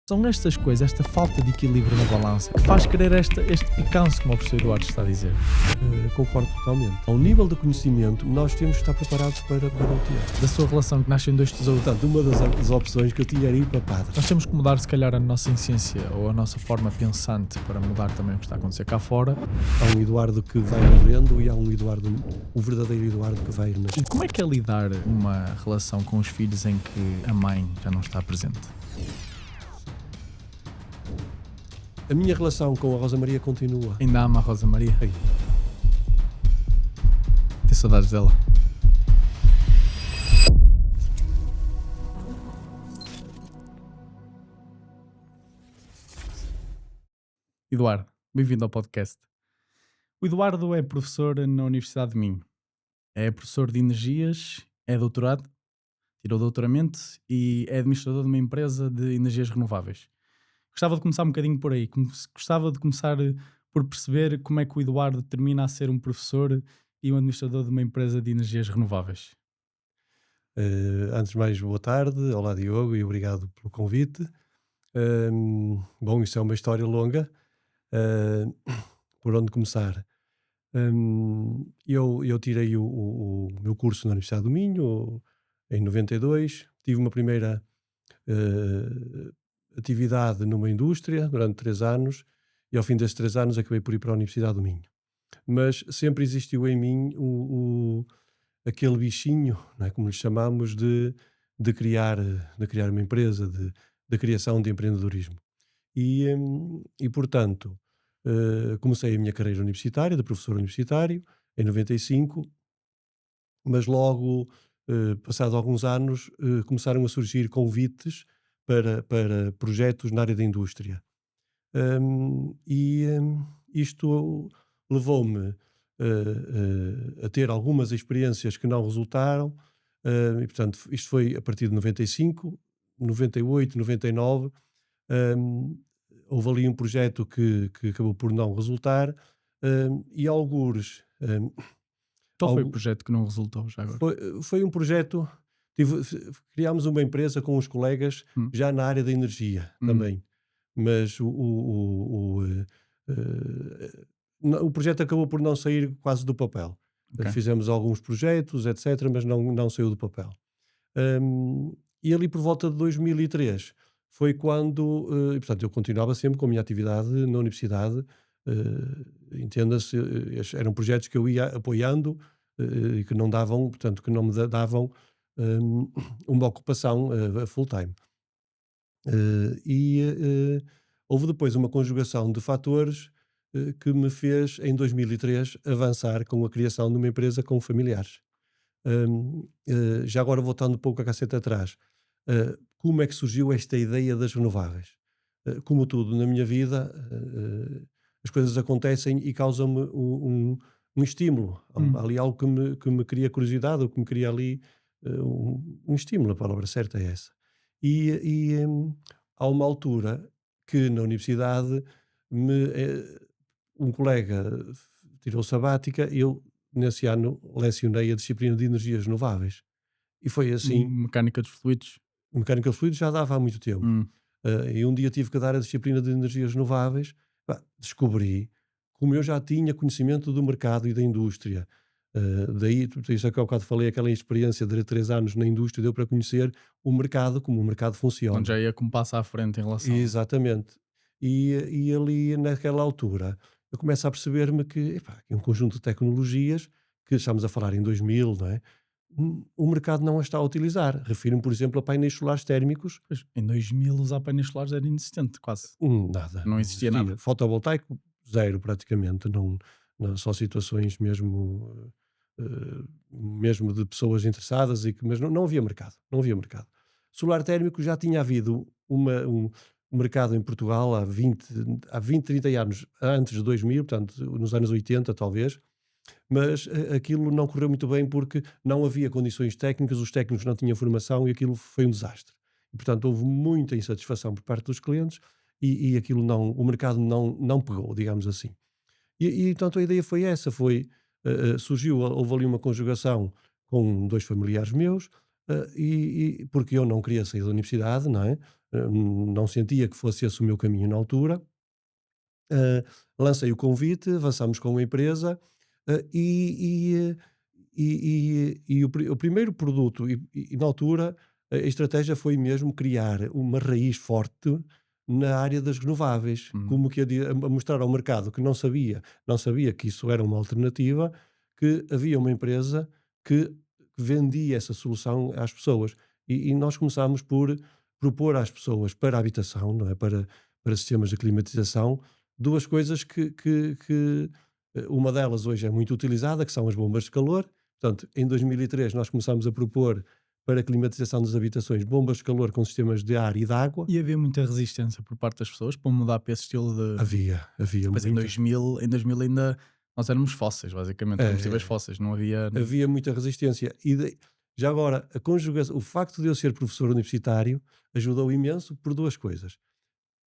São estas coisas, esta falta de equilíbrio na balança, que faz querer este picância, como o professor Eduardo está a dizer. Concordo totalmente. Ao nível de conhecimento, nós temos que estar preparados para o ter. Da sua relação que nasce em dois tesouros. Portanto, uma das opções que eu tinha era ir para padre. Nós temos que mudar, se calhar, a nossa essência ou a nossa forma pensante para mudar também o que está a acontecer cá fora. Há um Eduardo que vai morrendo e há um Eduardo, o verdadeiro Eduardo que vai nascer. E como é que é lidar uma relação com os filhos em que a mãe já não está presente? A minha relação com a Rosa Maria continua. Ainda ama a Rosa Maria? Ei. Tem saudades dela? Eduardo, bem-vindo ao podcast. O Eduardo é professor na Universidade de Minho. É professor de energias, é doutorado, tirou doutoramento e é administrador de uma empresa de energias renováveis. Gostava de começar um bocadinho por aí. Gostava de começar por perceber como é que o Eduardo termina a ser um professor e um administrador de uma empresa de energias renováveis. Antes de mais, boa tarde. Olá, Diogo, e obrigado pelo convite. Bom, isso é uma história longa. Por onde começar? Eu tirei o meu curso na Universidade do Minho em 92. Tive uma primeira atividade numa indústria durante 3 anos e ao fim desses 3 anos acabei por ir para a Universidade do Minho. Mas sempre existiu em mim aquele bichinho, não é, como lhe chamamos, de criar uma empresa, de criação de empreendedorismo. E portanto, comecei a minha carreira universitária, de professor universitário, em 95, mas logo, passado alguns anos, começaram a surgir convites para projetos na área da indústria. Isto levou-me a ter algumas experiências que não resultaram, e portanto isto foi a partir de 95, 98, 99. Houve ali um projeto que acabou por não resultar, e algures. Qual foi o projeto que não resultou já agora? Foi um projeto. Criámos uma empresa com os colegas já na área da energia também, mas o projeto acabou por não sair quase do papel. Okay. Fizemos alguns projetos, etc., mas não saiu do papel. E ali por volta de 2003 foi quando, portanto, eu continuava sempre com a minha atividade na universidade, entenda-se, eram projetos que eu ia apoiando e que não davam, portanto, que não me davam uma ocupação full-time. Houve depois uma conjugação de fatores que me fez, em 2003, avançar com a criação de uma empresa com familiares. Já agora, voltando um pouco a caceta atrás, como é que surgiu esta ideia das renováveis? Como tudo na minha vida, as coisas acontecem e causam-me um estímulo. Há ali algo que me cria curiosidade, ou que me cria ali um estímulo, a palavra certa é essa. Há uma altura que na universidade um colega tirou sabática e eu, nesse ano, lecionei a disciplina de energias renováveis. E foi assim. Mecânica dos fluidos. Mecânica dos fluidos já dava há muito tempo. E um dia tive que dar a disciplina de energias renováveis. Descobri como eu já tinha conhecimento do mercado e da indústria. Daí, por isso é que há bocado falei, aquela experiência de 3 anos na indústria deu para conhecer o mercado, como o mercado funciona. Onde já ia como passa à frente em relação. Exatamente. E ali naquela altura eu começo a perceber-me que um conjunto de tecnologias que estamos a falar em 2000, não é? O mercado não a está a utilizar. Refiro-me, por exemplo, a painéis solares térmicos. Pois, em 2000 usar painéis solares era inexistente, quase. Nada. Não existia nada. Fotovoltaico, zero praticamente. Não, só situações mesmo de pessoas interessadas, mas não havia mercado. Não havia mercado. Solar térmico já tinha havido um mercado em Portugal há 20, 30 anos antes de 2000, portanto, nos anos 80 talvez, mas aquilo não correu muito bem porque não havia condições técnicas, os técnicos não tinham formação e aquilo foi um desastre. E, portanto, houve muita insatisfação por parte dos clientes e aquilo o mercado não pegou, digamos assim. Portanto, a ideia foi essa, surgiu, houve ali uma conjugação com 2 familiares meus, porque eu não queria sair da universidade, não é? não sentia que fosse esse o meu caminho na altura. Eh, Lancei o convite, avançamos com a empresa, e o primeiro produto, e na altura a estratégia foi mesmo criar uma raiz forte na área das renováveis, Hum. como que a mostrar ao mercado que não sabia que isso era uma alternativa, que havia uma empresa que vendia essa solução às pessoas. E nós começámos por propor às pessoas para a habitação, não é? Para sistemas de climatização, duas coisas uma delas hoje é muito utilizada, que são as bombas de calor. Portanto, em 2003 nós começámos a propor para a climatização das habitações bombas de calor com sistemas de ar e de água. E havia muita resistência por parte das pessoas para mudar para esse estilo de. Havia Depois muita. Em 2000 ainda nós éramos fósseis, basicamente, combustíveis É, fósseis, não havia. havia muita resistência. Já agora, a conjugação, o facto de eu ser professor universitário ajudou imenso por duas coisas.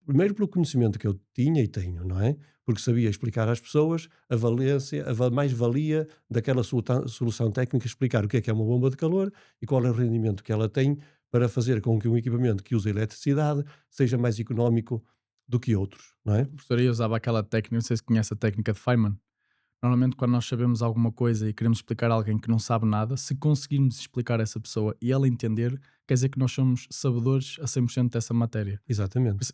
Primeiro pelo conhecimento que eu tinha e tenho, não é? Porque sabia explicar às pessoas a valência, mais-valia daquela solução técnica, explicar o que é uma bomba de calor e qual é o rendimento que ela tem para fazer com que um equipamento que usa eletricidade seja mais económico do que outros, não é? A professora usava aquela técnica, não sei se conhece a técnica de Feynman. Normalmente, quando nós sabemos alguma coisa e queremos explicar a alguém que não sabe nada, se conseguirmos explicar a essa pessoa e ela entender, quer dizer que nós somos sabedores a 100% dessa matéria. Por Exatamente, isso,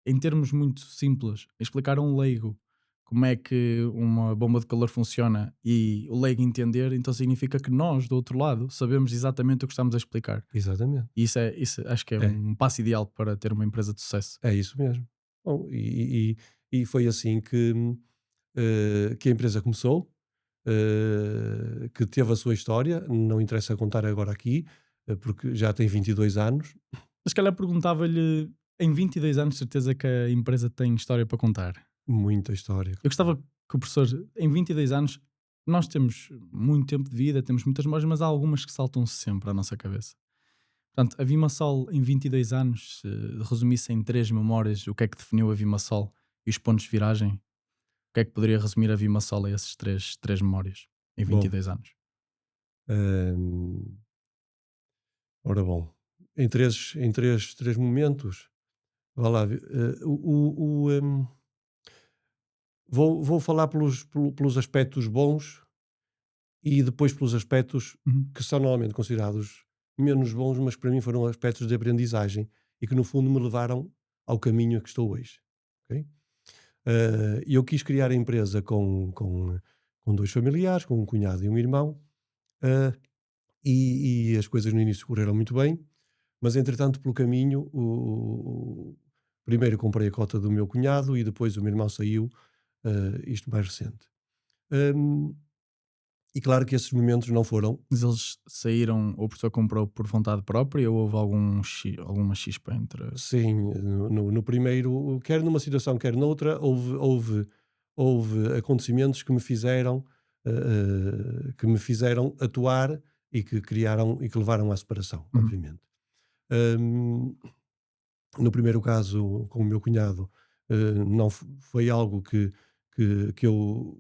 em termos muito simples, explicar a um leigo como é que uma bomba de calor funciona e o leigo entender, então significa que nós, do outro lado, sabemos exatamente o que estamos a explicar. exatamente. E isso acho que é É, um passo ideal para ter uma empresa de sucesso. é isso mesmo. Bom, e foi assim que a empresa começou, que teve a sua história, não interessa contar agora aqui, porque já tem 22 anos, Mas se calhar perguntava-lhe, em 22 anos, de certeza que a empresa tem história para contar. muita história. Eu gostava que o professor, em 22 anos, nós temos muito tempo de vida, temos muitas memórias, mas há algumas que saltam sempre à nossa cabeça. Portanto, a Vimasol, em 22 anos, se resumisse em três memórias, o que é que definiu a Vimasol e os pontos de viragem, o que é que poderia resumir a Vimasol a esses três memórias, em Bom, 22 anos? hum, ora bom, em três momentos, vá lá, vou falar pelos aspectos bons e depois pelos aspectos Uhum. que são normalmente considerados menos bons, mas que para mim foram aspectos de aprendizagem e que no fundo me levaram ao caminho a que estou hoje. Ok? Eu quis criar a empresa com dois familiares, com um cunhado e um irmão, eh, e as coisas no início correram muito bem, mas entretanto pelo caminho, primeiro comprei a cota do meu cunhado e depois o meu irmão saiu, isto mais recente. Hum, e claro que esses momentos não foram. Mas eles saíram, ou a pessoa comprou por vontade própria, ou houve alguma chispa entre. Sim, no primeiro, quer numa situação, quer noutra, houve acontecimentos que me fizeram atuar e que criaram e que levaram à separação, Uhum. obviamente. Hum, no primeiro caso, com o meu cunhado, não foi algo que eu,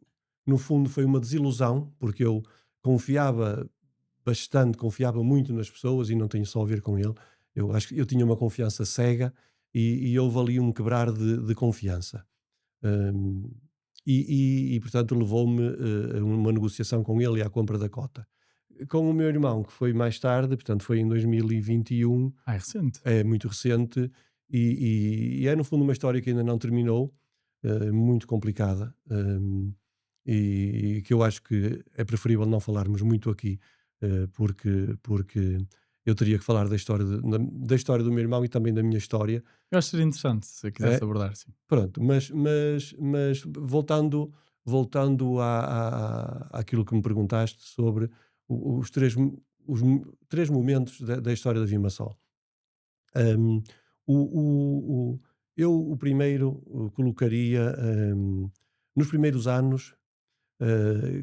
no fundo, foi uma desilusão, porque eu confiava bastante, confiava muito nas pessoas e não tenho só a ver com ele. Eu acho que eu tinha uma confiança cega e houve ali um quebrar de confiança. Hum, portanto, levou-me a uma negociação com ele e à compra da cota. Com o meu irmão, que foi mais tarde, portanto, foi em 2021, Ah, é recente. é muito recente e é, no fundo, uma história que ainda não terminou, muito complicada, e que eu acho que é preferível não falarmos muito aqui, porque eu teria que falar da história do meu irmão e também da minha história. Eu acho que seria interessante se quisesse É, abordar, sim. pronto, mas voltando àquilo que me perguntaste sobre os três momentos da história da Vimasol. Hum, o primeiro colocaria, nos primeiros anos,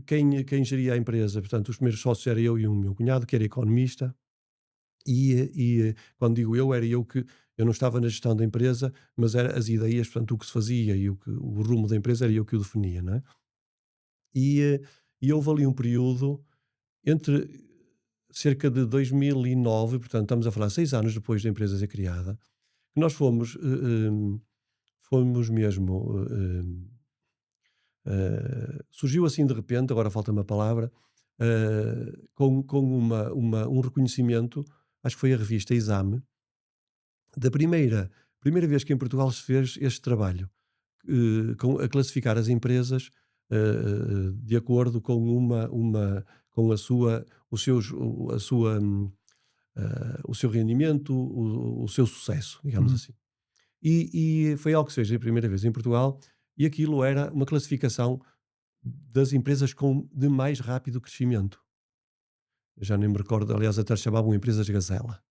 quem geria a empresa, portanto, os primeiros sócios era eu e o meu cunhado, que era economista, quando digo eu, era eu não estava na gestão da empresa, mas era as ideias, portanto, o que se fazia e o rumo da empresa era eu que o definia, não é? E, eh, e houve ali um período entre cerca de 2009, portanto, estamos a falar 6 anos depois da empresa ser criada, que nós fomos mesmo, surgiu assim de repente, agora falta-me a palavra, com um reconhecimento, acho que foi a revista Exame, da primeira vez que em Portugal se fez este trabalho, a classificar as empresas de acordo com com a sua, os seus, a sua, o seu rendimento, o seu sucesso, digamos Uhum. assim. E foi algo que se fez a primeira vez em Portugal, e aquilo era uma classificação das empresas de mais rápido crescimento. Eu já nem me recordo, aliás, até se chamavam empresas gazela.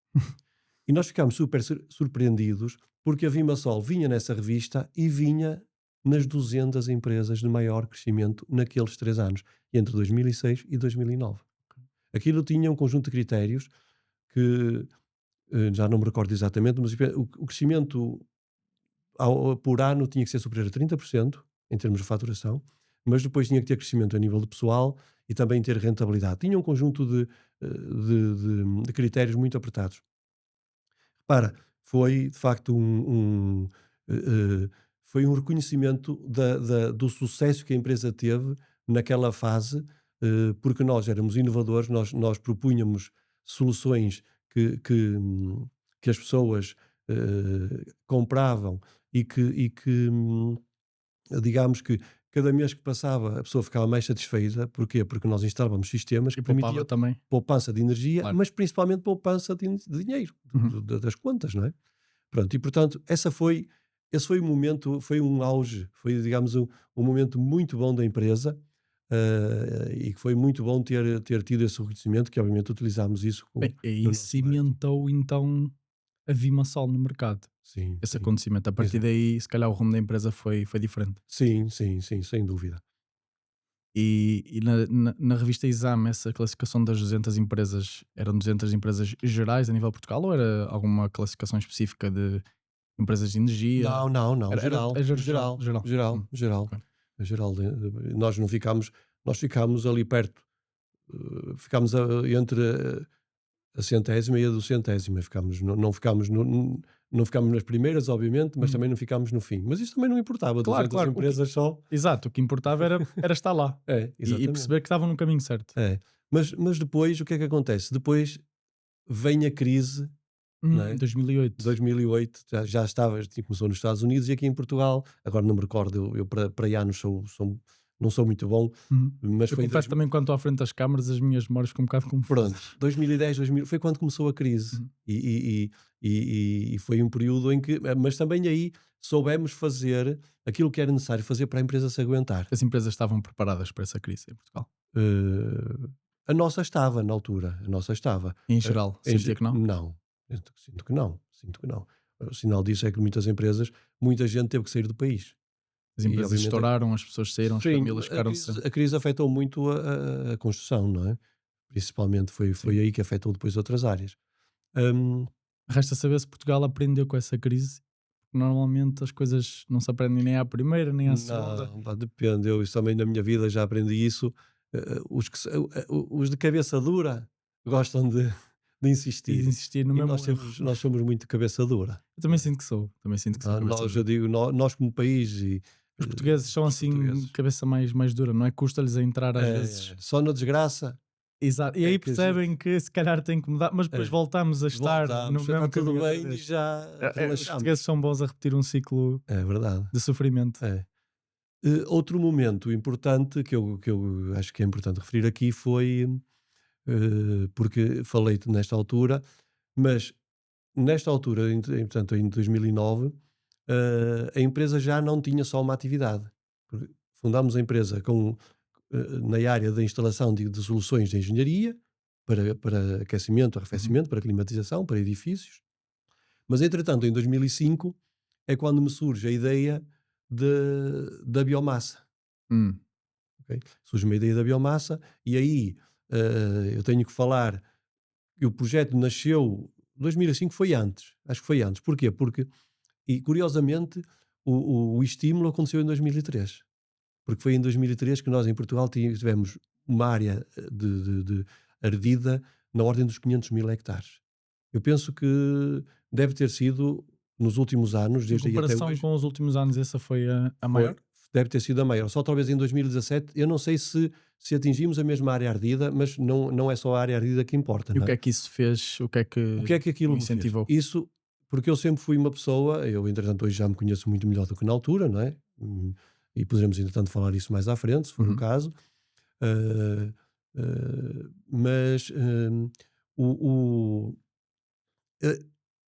E nós ficámos super surpreendidos, porque a Vimasol vinha nessa revista e vinha nas 200 empresas de maior crescimento naqueles 3 anos, entre 2006 e 2009. Aquilo tinha um conjunto de critérios que, já não me recordo exatamente, mas o crescimento por ano tinha que ser superior a 30% em termos de faturação, mas depois tinha que ter crescimento a nível de pessoal e também ter rentabilidade. Tinha um conjunto de critérios muito apertados. Repara, foi de facto foi um reconhecimento do sucesso que a empresa teve naquela fase, porque nós éramos inovadores, nós propunhamos soluções que as pessoas compravam e que digamos que cada mês que passava a pessoa ficava mais satisfeita. Porquê? Porque nós instalávamos sistemas E que poupava permitiam também, poupança de energia, claro. mas principalmente poupança de dinheiro, Uhum. das contas, não é? Pronto, e portanto, esse foi um momento, foi um auge, foi, digamos, um momento muito bom da empresa, e que foi muito bom ter tido esse reconhecimento, que obviamente utilizámos isso Bem, aí no nosso marketing. cimentou então a Vimasol no mercado, Sim, esse sim. acontecimento. A partir Exa daí, se calhar o rumo da empresa foi diferente. sim, sim, sim, sem dúvida. E na revista Exame, essa classificação das 200 empresas, eram 200 empresas gerais a nível de Portugal ou era alguma classificação específica de empresas de energia? Não, não, não, geral, Era geral, geral, geral. geral, geral, Ok. geral. Nós não ficámos, nós ficámos ali perto, ficámos entre a centésima e a duzentésima. Ficámos, não ficámos não ficámos nas primeiras, obviamente, mas Uhum. também não ficámos no fim. Mas isso também não importava, Claro, 200 claro. empresas só. Exato, o que importava era estar lá É, e exatamente. perceber que estavam no caminho certo. É. Mas depois, o que é que acontece? Depois vem a crise, não é? 2008. 2008, já estava, começou nos Estados Unidos e aqui em Portugal, agora não me recordo, eu para anos não sou muito bom, Uhum. mas Eu foi confesso também, quando estou à frente das câmaras, as minhas memórias ficam um bocado pronto, confusas. 2010, 2000, foi quando começou a crise. Uhum. E foi um período em que, mas também aí soubemos fazer aquilo que era necessário fazer para a empresa se aguentar. As empresas estavam preparadas para essa crise em Portugal. Eh, a nossa estava na altura, a nossa estava. Em geral, sentia que não? Não, sinto que não, sinto que não. O sinal disso é que muitas empresas, muita gente teve que sair do país. As E empresas obviamente, estouraram, as pessoas saíram, as sim, famílias ficaram sem. a crise afetou muito a construção, não é? Principalmente Sim. foi aí que afetou depois outras áreas. Hum, Resta saber se Portugal aprendeu com essa crise. Normalmente as coisas não se aprendem nem à primeira, nem à segunda. não, pá, depende. Eu isso também na minha vida já aprendi isso. Os de cabeça dura gostam de E de insistir. insistir no E mesmo erro. nós somos muito cabeça dura. Eu também sinto que sou. Também sinto que sou cabeça Nós, eu dura. digo, nós como país e Os portugueses são os assim, portugueses, cabeça mais dura, não é? Custa-lhes a entrar às vezes. só na desgraça Exato. E é aí que a gente percebem que se calhar tem que mudar, mas depois é, voltamos a estar no voltamos, já está mesmo tudo caminho outra bem e vez. já Os relaxamos. portugueses são bons a repetir um ciclo É verdade. de sofrimento. É. Outro momento importante que eu acho que é importante referir aqui foi, porque falei-te nesta altura, mas nesta altura, portanto, em 2009, a empresa já não tinha só uma atividade. Fundámos a empresa na área da instalação de soluções de engenharia para aquecimento, Uhum. arrefecimento, para climatização, para edifícios. Mas, entretanto, em 2005 é quando me surge a ideia da biomassa. Hum. Ok? Surge uma ideia da biomassa e aí eu tenho que falar que o projeto nasceu. 2005 foi antes, acho que foi antes. Porquê? Porque, e curiosamente, o estímulo aconteceu em 2003. Porque foi em 2003 que nós em Portugal tivemos uma área de ardida na ordem dos 500 mil hectares. Eu penso que deve ter sido nos últimos anos, Em desde aí até comparação hoje, com os últimos anos, essa foi a foi, maior? deve ter sido a maior. Só talvez em 2017, eu não sei se atingimos a mesma área ardida, mas não é só a área ardida que importa, E o não que é? é que isso fez? O que é O que que é que o aquilo me fez? incentivou? Isso, porque eu sempre fui uma pessoa, eu entretanto hoje já me conheço muito melhor do que na altura, não é? E poderemos entretanto falar isso mais à frente, se for o Uhum. caso. Ah, mas o, eh,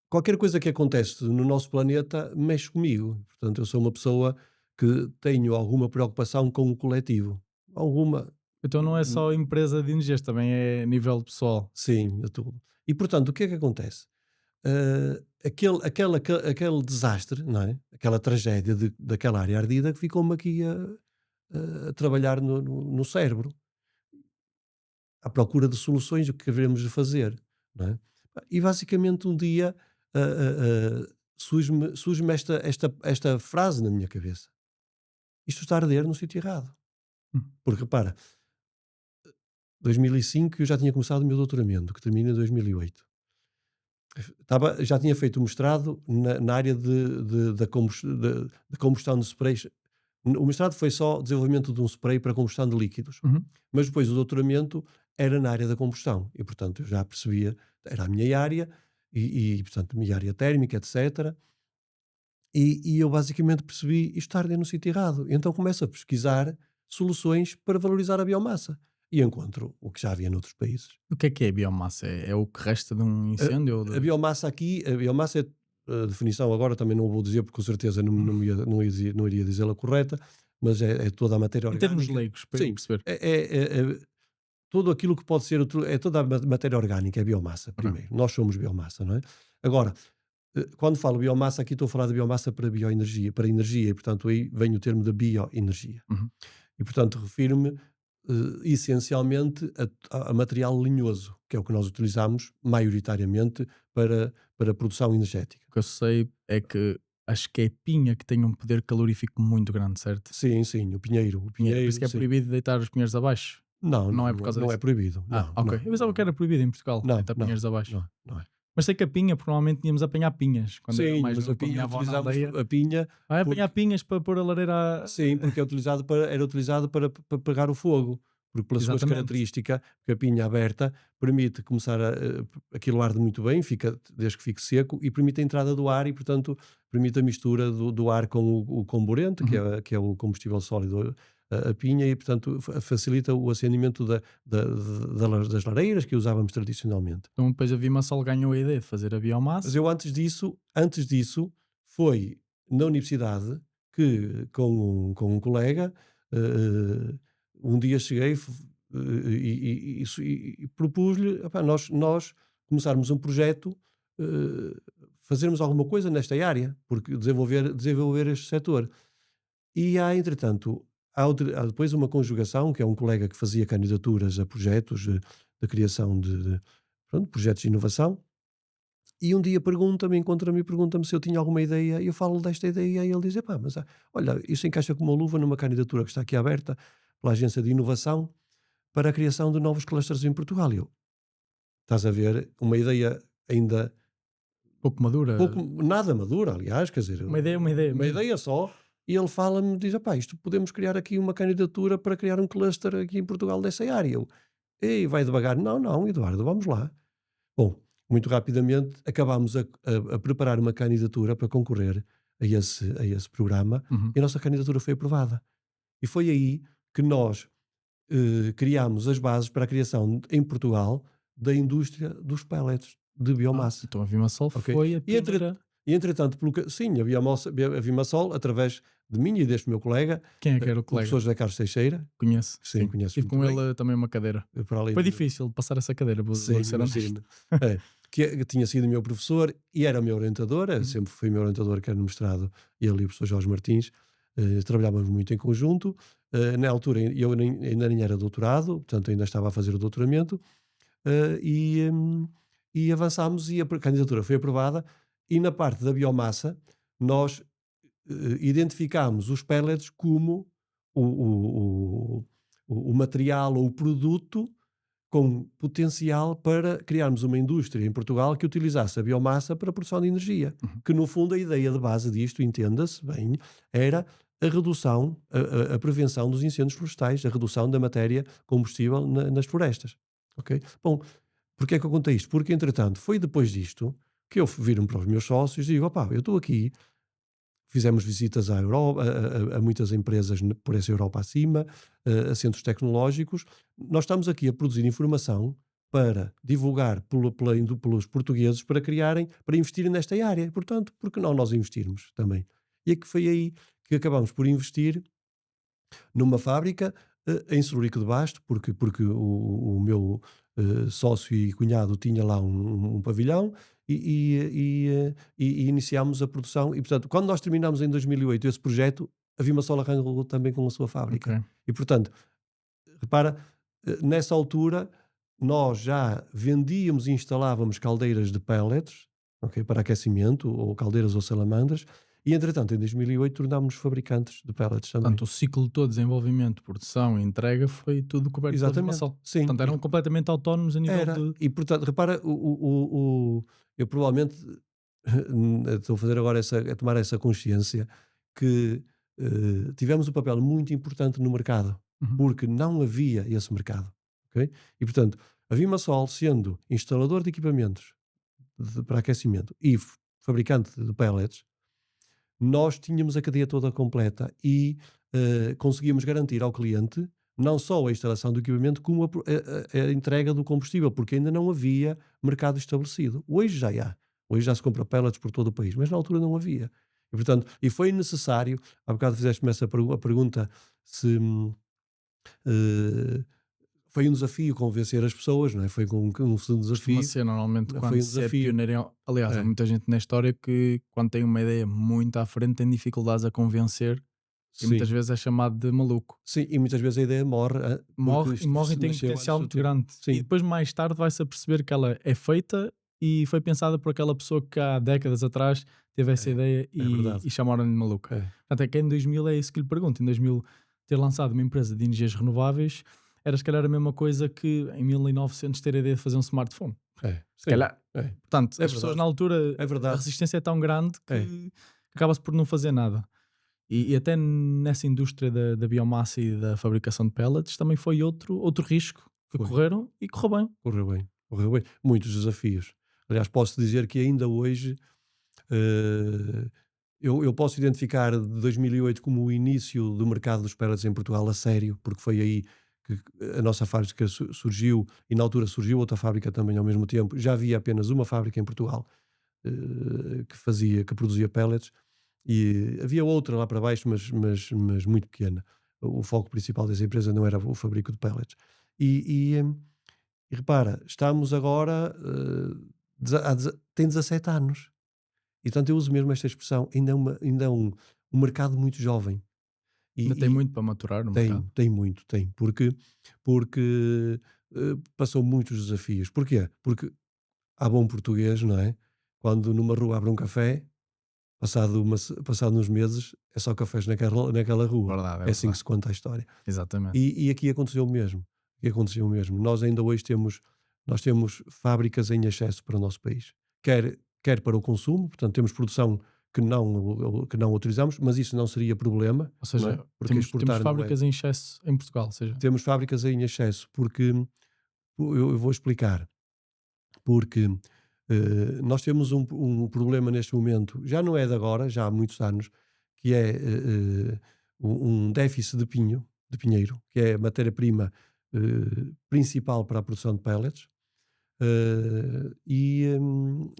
qualquer coisa que acontece no nosso planeta mexe comigo. Portanto, eu sou uma pessoa que tenho alguma preocupação com o coletivo. Alguma, Então não é hum, só empresa de energias, também é nível pessoal. sim, a tudo. E portanto, o que é que acontece? Aquele desastre, não é? Aquela tragédia daquela área ardida que ficou-me aqui a trabalhar no cérebro, à procura de soluções, o que havemos de fazer, não é? E basicamente um dia surge-me esta frase na minha cabeça: isto está a arder no sítio errado. Hum. Porque repara, 2005 eu já tinha começado o meu doutoramento, que termina em 2008. Já tinha feito o mestrado na área da combustão de sprays. O mestrado foi só desenvolvimento de um spray para combustão de líquidos, Uhum. mas depois o doutoramento era na área da combustão e, portanto, eu já percebia, era a minha área portanto, a minha área térmica, etc. E eu basicamente percebi isto está a arder no sítio errado. Então começo a pesquisar soluções para valorizar a biomassa e encontro o que já havia noutros países. O que é biomassa? É o que resta de um incêndio ou A de... biomassa aqui, a biomassa é a definição agora também não vou dizer porque com certeza não iria dizê-la correta, mas é toda a matéria Em termos orgânica. leigos, para eu Sim, perceber. tudo aquilo que pode ser, é toda a matéria orgânica, é biomassa, Ok. primeiro. Nós somos biomassa, não é? Agora, quando falo biomassa, aqui estou a falar de biomassa para bioenergia, para energia, e portanto aí vem o termo da bioenergia. Uhum. E portanto refiro-me essencialmente a material linhoso, que é o que nós utilizamos maioritariamente para a produção energética. O que eu sei é que acho que é pinha que tem um poder calorífico muito grande, certo? Sim, sim, o Pinheiro. Por isso pinheiro, que é sim. proibido deitar os pinheiros abaixo. Não, Não não, é por causa não é disso. proibido. Ah, Não, ok. não, Eu pensava que não. era proibido em Portugal Não, deitar não, pinheiros abaixo. não, não é. Mas sei que a pinha, provavelmente íamos apanhar pinhas quando era Sim, mais mas novo com a minha avó na utilizamos aldeia. a pinha Vai apanhar porque pinhas para pôr a lareira. sim, porque era utilizado para pegar o fogo, porque pela suas Exatamente. característica, porque a pinha aberta permite começar aquilo arde muito bem, desde que fique seco, e permite a entrada do ar e, portanto, permite a mistura do ar com o comburente, Uhum. que é o combustível sólido, a pinha, e, portanto, facilita o acendimento das lareiras que usávamos tradicionalmente. Então depois a Vimasol ganhou a ideia de fazer a Mas biomassa. eu antes disso, foi na universidade que com um colega, eh, um dia cheguei e propus-lhe, epá, nós começarmos um projeto, fazermos alguma coisa nesta área, porque desenvolver este setor. E entretanto, há depois uma conjugação, que é um colega que fazia candidaturas a projetos de criação pronto, projetos de inovação, e um dia encontra-me e pergunta-me se eu tinha alguma ideia, e eu falo desta ideia, e ele diz: "Epá, mas olha, isso encaixa como uma luva numa candidatura que está aqui aberta pela Agência de Inovação para a criação de novos clusters em Portugal". E eu: "Estás a ver, uma ideia ainda Pouco madura. pouco nada madura, aliás, quer dizer, Uma ideia uma mesmo. ideia só", e ele fala-me, diz: "Epá, isto podemos criar aqui uma candidatura para criar um cluster aqui em Portugal dessa área". Eu: "Ei, vai devagar". "Não, não, Eduardo, vamos lá". Bom, muito rapidamente acabámos a preparar uma candidatura para concorrer a esse programa, Uhum. e a nossa candidatura foi aprovada. E foi aí que nós criámos as bases para a criação em Portugal da indústria dos pellets de biomassa. Então a Vimasol Ok? foi a E, entre, pioneira. e entretanto, sim, a Vimasol, através de mim e deste meu colega, Quem é que era o o colega? professor José Carlos Teixeira, Conheço, que sim, sim. conheces Tive muito com bem, ele também uma cadeira. para além Foi de, difícil de passar essa cadeira, vou sim, ser honesto. imagino. É, que tinha sido meu professor e era meu orientador, Uhum. sempre foi meu orientador, quer no mestrado, ele e o professor Jorge Martins, trabalhávamos muito em conjunto. Na altura ainda nem era doutorado, portanto ainda estava a fazer o doutoramento, eh, e, hum, e avançámos e a candidatura foi aprovada, e na parte da biomassa nós identificámos os pellets como o, o, o material ou o produto com potencial para criarmos uma indústria em Portugal que utilizasse a biomassa para a produção de energia. Uhum. Que, no fundo, a ideia de base disto, entenda-se bem, era a redução, a prevenção dos incêndios florestais, a redução da matéria combustível nas florestas. Ok? Bom, porque é que eu contei isto? Porque, entretanto, foi depois disto que eu viro-me para os meus sócios e digo, opá, eu estou aqui. Fizemos visitas à Europa, a muitas empresas por essa Europa acima, a centros tecnológicos. Nós estamos aqui a produzir informação para divulgar pelos portugueses para criarem, para investirem nesta área. Portanto, por que não nós investirmos também? E é que foi aí que acabamos por investir numa fábrica em Celurico de Basto, porque o meu sócio e cunhado tinha lá um pavilhão e iniciámos a produção. E, portanto, quando nós terminámos em 2008 esse projeto, a Vimasol arrancou também com a sua Ok. fábrica. E, portanto, repara, nessa altura nós já vendíamos e instalávamos caldeiras de pellets, ok, para aquecimento, ou caldeiras ou salamandras, e entretanto em 2008 tornámos-nos fabricantes de pellets também. Portanto, o ciclo todo de desenvolvimento, produção e entrega foi tudo coberto pela Exatamente, Vimasol. sim. Portanto, eram completamente autónomos a nível Era, de... e portanto, repara, eu provavelmente estou a fazer agora a tomar essa consciência que tivemos um papel muito importante no mercado, Uhum. porque não havia esse mercado, ok? E portanto, a Vimasol, sendo instalador de equipamentos para aquecimento e fabricante de pellets, nós tínhamos a cadeia toda completa e conseguíamos garantir ao cliente não só a instalação do equipamento, como a entrega do combustível, porque ainda não havia mercado estabelecido. Hoje já há. Hoje já se compra pellets por todo o país, mas na altura não havia. E, portanto, foi necessário, há bocado fizeste-me a pergunta se eh, foi um desafio convencer as pessoas, não é? Foi um Costuma desafio, ser normalmente foi quando um se é desafio. pioneiro. Aliás, há É, muita gente na história que, quando tem uma ideia muito à frente, tem dificuldades a convencer e muitas sim. vezes é chamado de maluco. Sim, e muitas vezes a ideia morre, porque Morre e morre e tem um nasceu antes potencial do muito tempo. grande. E Sim, depois, mais tarde, vai-se a perceber que ela é feita e foi pensada por aquela pessoa que há décadas atrás teve essa é, ideia é verdade. e chamaram-lhe de maluco. É, Portanto, é que em 2000 é isso que lhe pergunto. Em 2000, ter lançado uma empresa de energias renováveis era se calhar a mesma coisa que em 1900 ter a ideia de fazer um smartphone. Se sim, calhar. é, Portanto, é as pessoas verdade, na altura, é a verdade. resistência é tão grande É, que acaba-se por não fazer nada. E até nessa indústria da biomassa e da fabricação de pellets também foi outro risco que foi, correram e correu bem. correu bem, correu bem. Muitos desafios. Aliás, posso dizer que ainda hoje, eh, eu posso identificar 2008 como o início do mercado dos pellets em Portugal a sério, porque foi aí que a nossa fábrica surgiu, e na altura surgiu outra fábrica também ao mesmo tempo. Já havia apenas uma fábrica em Portugal que produzia pellets, e havia outra lá para baixo, mas muito pequena. O foco principal dessa empresa não era o fabrico de pellets. E repara, estamos agora, tem 17 anos. E portanto eu uso mesmo esta expressão, ainda é um mercado muito jovem. Ainda tem E muito para maturar no mercado. tem muito, tem. Porque passou muitos desafios. Porquê? Porque há bom português, não é? Quando numa rua abre um café, passado uns meses, é só cafés naquela rua. Verdade, é É assim que verdade. se conta a história. Exatamente. E aqui aconteceu o mesmo. Aqui aconteceu o mesmo. Nós ainda hoje temos fábricas em excesso para o nosso país. Quer para o consumo, portanto, temos produção que não autorizamos, mas isso não seria problema, Ou não é? seja, Porque temos exportar não é. fábricas em excesso em Portugal. Ou seja, Temos fábricas em excesso, porque eu vou explicar. Porque nós temos um problema neste momento, já não é de agora, já há muitos anos, que é um déficit de pinheiro, que é a matéria-prima principal para a produção de pellets.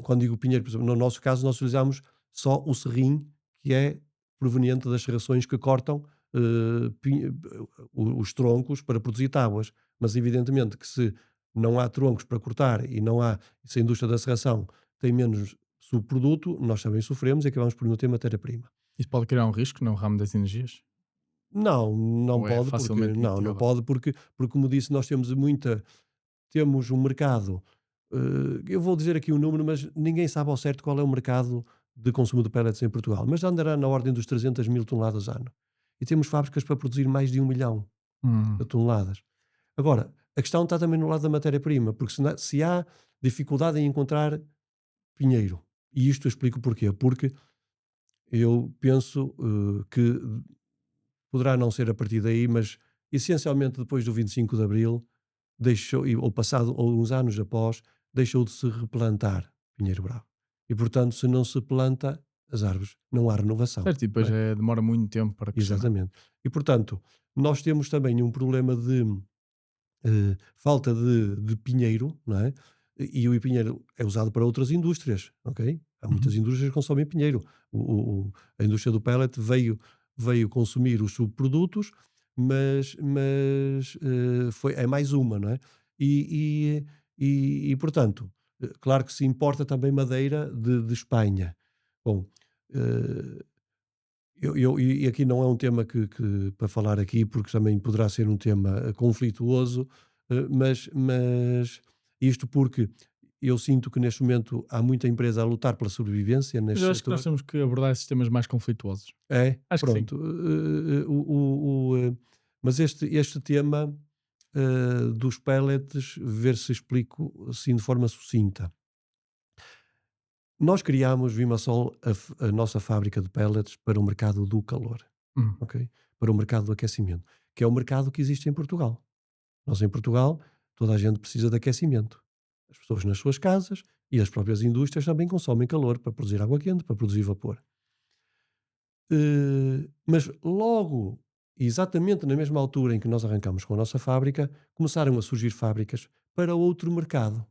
Quando digo pinheiro, por exemplo, no nosso caso, nós utilizamos só o serrim, que é proveniente das serrações que cortam os troncos para produzir tábuas. Mas, evidentemente, que se não há troncos para cortar e não há, se a indústria da serração tem menos subproduto, nós também sofremos e acabamos por não ter matéria-prima. isso pode criar um risco no ramo das energias? Não, não Ou é pode, porque facilmente não mitigável? pode, porque como disse, nós temos um mercado. Eu vou dizer aqui um número, mas ninguém sabe ao certo qual é o mercado de consumo de pellets em Portugal, mas andará na ordem dos 300 mil toneladas ano. E temos fábricas para produzir mais de 1 milhão de Hum, toneladas. Agora, A questão está também no lado da matéria-prima, porque se há dificuldade em encontrar pinheiro, e isto eu explico porquê, porque eu penso que poderá não ser a partir daí, mas essencialmente depois do 25 de Abril, ou passado, ou uns anos após, deixou de se replantar pinheiro bravo. E portanto, se não se planta as árvores, não há renovação. Certo, e Não depois é? demora muito tempo para crescer, não é? Exatamente. E portanto, nós temos também um problema de falta de pinheiro, não é? E o pinheiro é usado para outras indústrias, ok? Há muitas Uhum. indústrias que consomem pinheiro. A indústria do pellet veio consumir os subprodutos, mas é mais uma, não é? Portanto, claro que se importa também madeira de Espanha. Bom, eh, e aqui não é um tema para falar aqui, porque também poderá ser um tema conflituoso, mas isto porque eu sinto que neste momento há muita empresa a lutar pela sobrevivência Mas neste eu acho que nós setor. temos que abordar esses temas mais conflituosos. É, Acho que sim. pronto. Mas este tema dos pellets, ver se explico assim de forma sucinta. Nós criámos Vimasol, a nossa fábrica de pellets, para o mercado do calor. Hum. Ok? Para o mercado do aquecimento, que é o mercado que existe em Portugal. Nós em Portugal, toda a gente precisa de aquecimento. As pessoas nas suas casas e as próprias indústrias também consomem calor para produzir água quente, para produzir vapor. Mas logo, exatamente na mesma altura em que nós arrancamos com a nossa fábrica, começaram a surgir fábricas para outro mercado,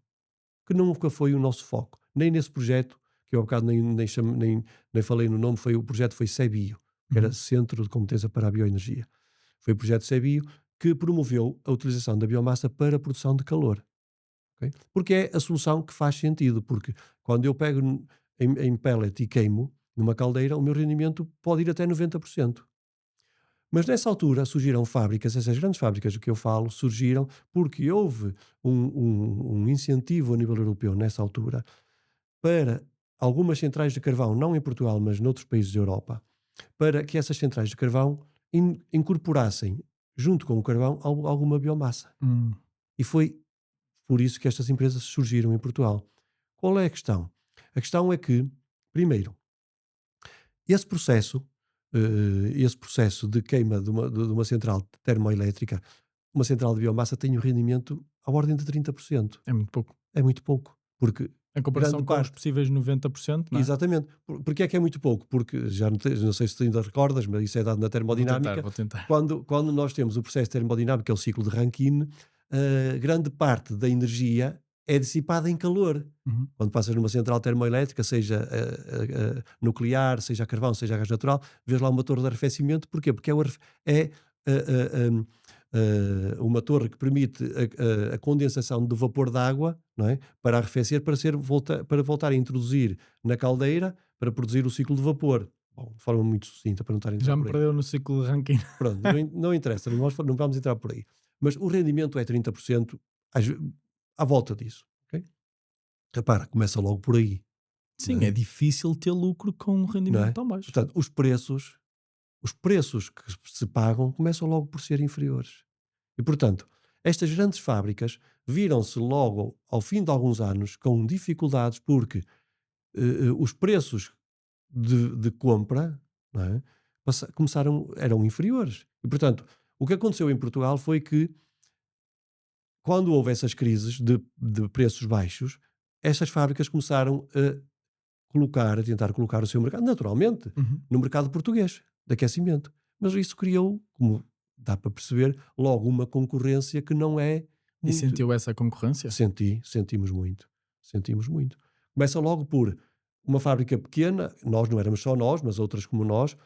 que nunca foi o nosso foco. Nem nesse projeto, que eu há bocado nem falei no nome, o projeto foi CEBIO, que era Uhum. Centro de Competência para a Bioenergia. Foi o projeto CEBIO que promoveu a utilização da biomassa para a produção de calor. Ok? Porque é a solução que faz sentido, porque quando eu pego em pellet e queimo numa caldeira, o meu rendimento pode ir até 90%. Mas nessa altura surgiram fábricas, essas grandes fábricas do que eu falo, surgiram porque houve um incentivo a nível europeu nessa altura para algumas centrais de carvão, não em Portugal, mas noutros países da Europa, para que essas centrais de carvão incorporassem, junto com o carvão, alguma biomassa. Hum. E foi por isso que estas empresas surgiram em Portugal. Qual é a questão? A questão é que, primeiro, esse processo, esse processo de queima de uma central termoelétrica, uma central de biomassa tem um rendimento à ordem de 30%. É muito pouco. É muito pouco, porque Em grande comparação com os parte. possíveis 90%, não é? Exatamente. Porque é que é muito pouco? Porque já não sei se tu ainda recordas, mas isso é dado na Vou tentar, termodinâmica. vou tentar. Quando nós temos o processo termodinâmico, que é o ciclo de Rankine, grande parte da energia é dissipada em calor. Uhum. Quando passas numa central termoelétrica, seja nuclear, seja a carvão, seja a gás natural, vês lá uma torre de arrefecimento. Porquê? Porque uma torre que permite a condensação do vapor de água, não é? Para arrefecer, para voltar a introduzir na caldeira para produzir o ciclo de vapor. Bom, de forma muito sucinta, para não estar a entrar Já me por aí. perdeu no ciclo de Rankine. Pronto, não interessa, não vamos entrar por aí. Mas o rendimento é 30% às ve à volta disso, ok? Repara, começa logo por aí, não Sim, é é? difícil ter lucro com um Não rendimento é? tão baixo. Portanto, os preços que se pagam começam logo por ser inferiores. E, portanto, estas grandes fábricas viram-se logo, ao fim de alguns anos, com dificuldades porque os preços de compra, não é? Eram inferiores. E, portanto, o que aconteceu em Portugal foi que, quando houve essas crises de preços baixos, essas fábricas começaram a tentar colocar o seu mercado, naturalmente, Uhum. no mercado português, de aquecimento. Mas isso criou, como dá para perceber, logo uma concorrência que não é E muito. sentiu essa concorrência? Sentimos muito. Sentimos muito. Começa logo por uma fábrica pequena, nós não éramos só nós, mas outras como nós,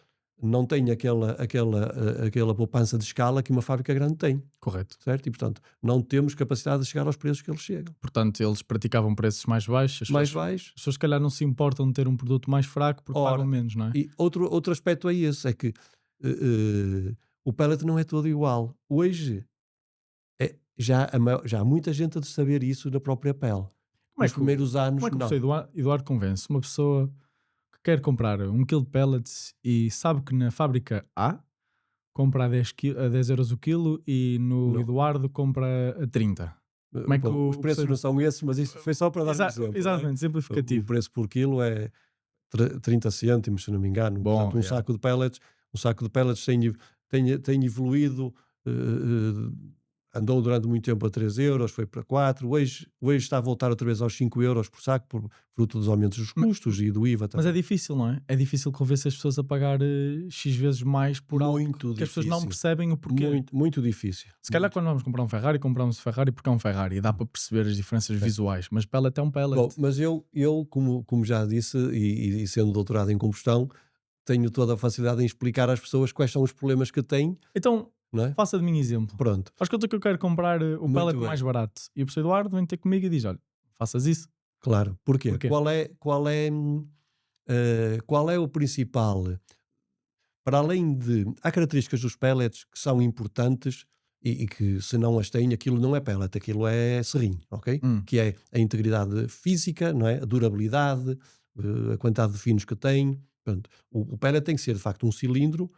não têm aquela poupança de escala que uma fábrica grande tem, Correto. certo? E, portanto, não temos capacidade de chegar aos preços que eles chegam. Portanto, eles praticavam preços mais baixos. Mais baixos. As pessoas, se calhar, não se importam de ter um produto mais fraco porque pagam Ora, menos, não é? e outro aspecto é esse, é que o pellet não é todo igual. Hoje, já há muita gente a saber isso na própria pele. Como é Nos que, o- primeiros como anos, é que o não. professor Eduardo convence uma pessoa que quer comprar 1 quilo de pellets e sabe que na fábrica A compra a 10 euros o quilo e no Não. Eduardo compra a 30. Como é que Bom, os o preços não são esses, mas isso foi só para dar um exemplo, não é? Exatamente, O simplificativo. preço por quilo é 30 cêntimos, se não me engano. Bom, Portanto, yeah. um saco de pellets tem evoluído, andou durante muito tempo a 3 euros, foi para 4, hoje está a voltar outra vez aos 5 euros por saco, fruto dos aumentos dos Ma- custos e do IVA Mas é também. difícil, não é? É difícil convencer as pessoas a pagar X vezes mais por algo Muito que as pessoas não difícil, percebem o porquê. muito difícil. Se calhar quando vamos comprar um Ferrari, compramos um Ferrari porque é um Ferrari e dá para perceber as diferenças visuais, mas pellet é um pellet. Bom, mas eu como já disse, e sendo doutorado em combustão, tenho toda a facilidade em explicar às pessoas quais são os problemas que têm, Então, não é? faça de mim exemplo. Pronto, Faz conta que eu quero comprar o pellet muito bem. mais barato e o professor Eduardo vem ter comigo e diz: olha, faças isso. Claro. Porquê? Porquê? Qual é o principal, para além de há características dos pellets que são importantes e que se não as têm, aquilo não é pellet, aquilo é serrim, ok? Hum, Que é a integridade física, não é? A durabilidade, a quantidade de finos que tem. Pronto. O pellet tem que ser, de facto, um cilindro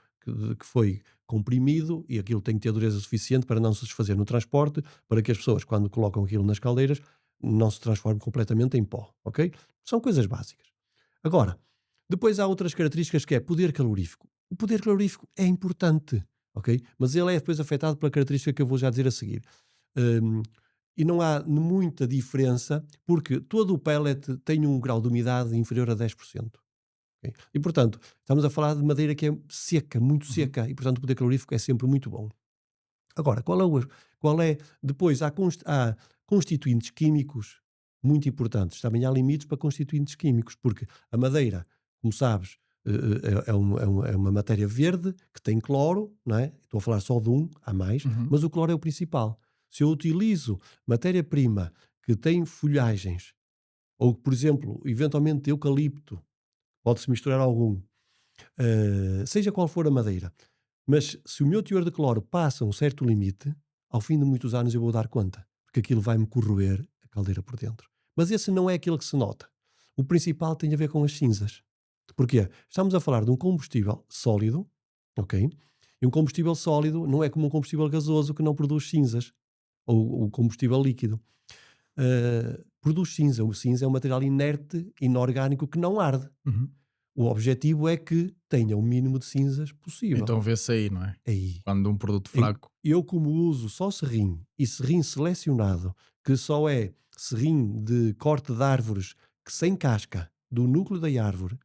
que foi comprimido e aquilo tem que ter dureza suficiente para não se desfazer no transporte, para que as pessoas, quando colocam aquilo nas caldeiras, não se transforme completamente em pó, ok? São coisas básicas. Agora, depois há outras características que é poder calorífico. O poder calorífico é importante, ok? Mas ele é depois afetado pela característica que eu vou já dizer a seguir. Hum, e não há muita diferença, porque todo o pellet tem um grau de umidade inferior a 10%. Ok? E, portanto, estamos a falar de madeira que é seca, muito uhum, seca, e, portanto, o poder calorífico é sempre muito bom. Agora, depois há constituintes químicos muito importantes. Também há limites para constituintes químicos, porque a madeira, como sabes, é uma matéria verde que tem cloro, não é? Estou a falar só de um, há mais, uhum. mas o cloro é o principal. Se eu utilizo matéria-prima que tem folhagens, ou, por exemplo, eventualmente eucalipto, pode-se misturar algum, seja qual for a madeira, mas se o meu teor de cloro passa um certo limite, ao fim de muitos anos eu vou dar conta, porque aquilo vai-me corroer a caldeira por dentro. Mas esse não é aquele que se nota. O principal tem a ver com as cinzas. Porquê? Estamos a falar de um combustível sólido, ok? E um combustível sólido não é como um combustível gasoso que não produz cinzas, ou o combustível líquido. Produz cinza. O cinza é um material inerte, inorgânico, que não arde. Uhum. O objetivo é que tenha o mínimo de cinzas possível. Então vê-se aí, não é? Aí. Quando um produto Em fraco. eu como uso só serrim e serrim selecionado, que só é serrim de corte de árvores que sem casca, do núcleo da árvore,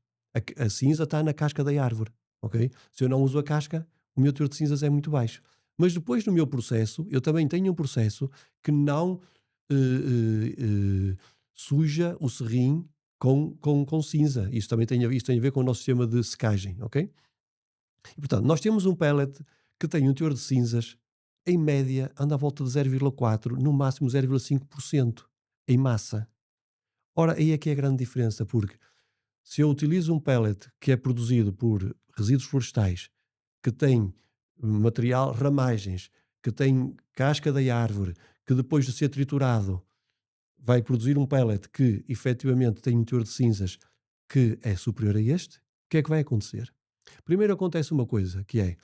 a cinza está na casca da árvore, ok? Se eu não uso a casca, o meu teor de cinzas é muito baixo. Mas depois no meu processo, eu também tenho um processo que não suja o serrim com cinza. Isso tem a ver com o nosso sistema de secagem, ok? E, portanto, nós temos um pellet que tem um teor de cinzas, em média, anda à volta de 0,4, no máximo 0,5% em massa. Ora, aí é que é a grande diferença, porque se eu utilizo um pellet que é produzido por resíduos florestais, que tem material, ramagens, que tem casca da árvore, que depois de ser triturado vai produzir um pellet que efetivamente tem um teor de cinzas que é superior a este, o que é que vai acontecer? Primeiro acontece uma coisa, que é,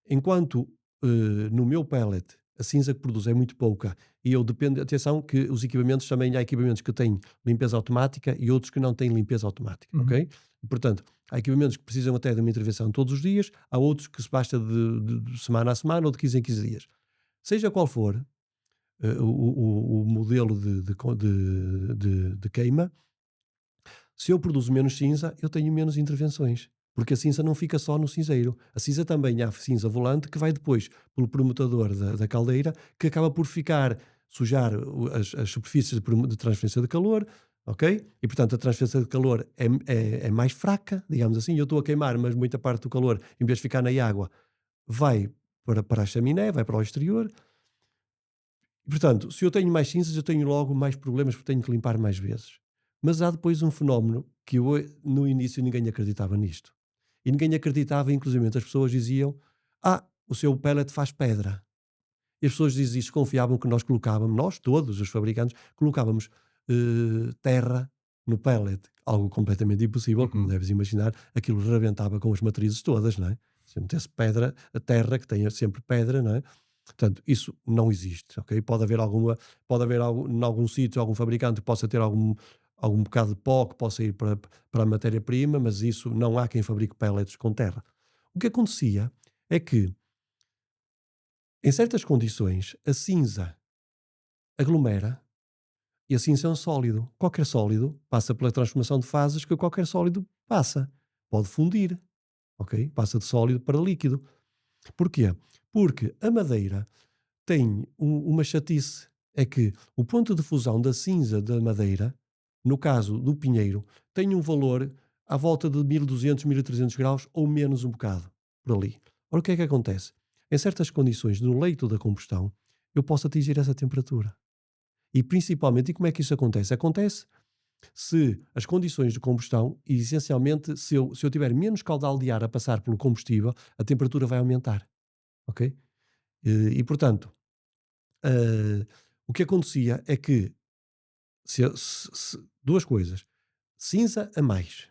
enquanto no meu pellet a cinza que produz é muito pouca e eu dependo, atenção que os equipamentos também há equipamentos que têm limpeza automática e outros que não têm limpeza automática, Uhum. ok? E, portanto, há equipamentos que precisam até de uma intervenção todos os dias, há outros que se basta de semana a semana ou de 15 em 15 dias. Seja qual for o modelo de queima, se eu produzo menos cinza, eu tenho menos intervenções. Porque a cinza não fica só no cinzeiro. A cinza também há cinza volante que vai depois pelo permutador da caldeira, que acaba por sujar as superfícies de transferência de calor, ok? E portanto a transferência de calor é mais fraca, digamos assim. Eu estou a queimar, mas muita parte do calor, em vez de ficar na água, vai para a chaminé, vai para o exterior. E, portanto, se eu tenho mais cinzas, eu tenho logo mais problemas porque tenho que limpar mais vezes. Mas há depois um fenómeno que no início ninguém acreditava nisto. E ninguém acreditava, inclusive as pessoas diziam: Ah, o seu pellet faz pedra. E as pessoas diziam, desconfiavam que nós colocávamos, nós todos, os fabricantes, colocávamos terra no pellet. Algo completamente impossível, como Uhum. deves imaginar, aquilo rebentava com as matrizes todas, não é? Se metesse pedra, a terra, que tenha sempre pedra, não é? Portanto, isso não existe, ok? Pode haver em algum sítio, algum fabricante que possa ter algum bocado de pó que possa ir para a matéria-prima, mas isso não há quem fabrique pellets com terra. O que acontecia é que, em certas condições, a cinza aglomera e a cinza é um sólido. Qualquer sólido passa pela transformação de fases que qualquer sólido passa. Pode fundir, ok? Passa de sólido para líquido. Porquê? Porque a madeira tem uma chatice, é que o ponto de fusão da cinza da madeira, no caso do pinheiro, tem um valor à volta de 1200, 1300 graus ou menos um bocado, por ali. Ora, o que é que acontece? Em certas condições, no leito da combustão, eu posso atingir essa temperatura. E principalmente, e como é que isso acontece? Acontece se as condições de combustão, e essencialmente, se eu tiver menos caudal de ar a passar pelo combustível, a temperatura vai aumentar, ok? Portanto, ah, o que acontecia é que duas coisas: cinza a mais.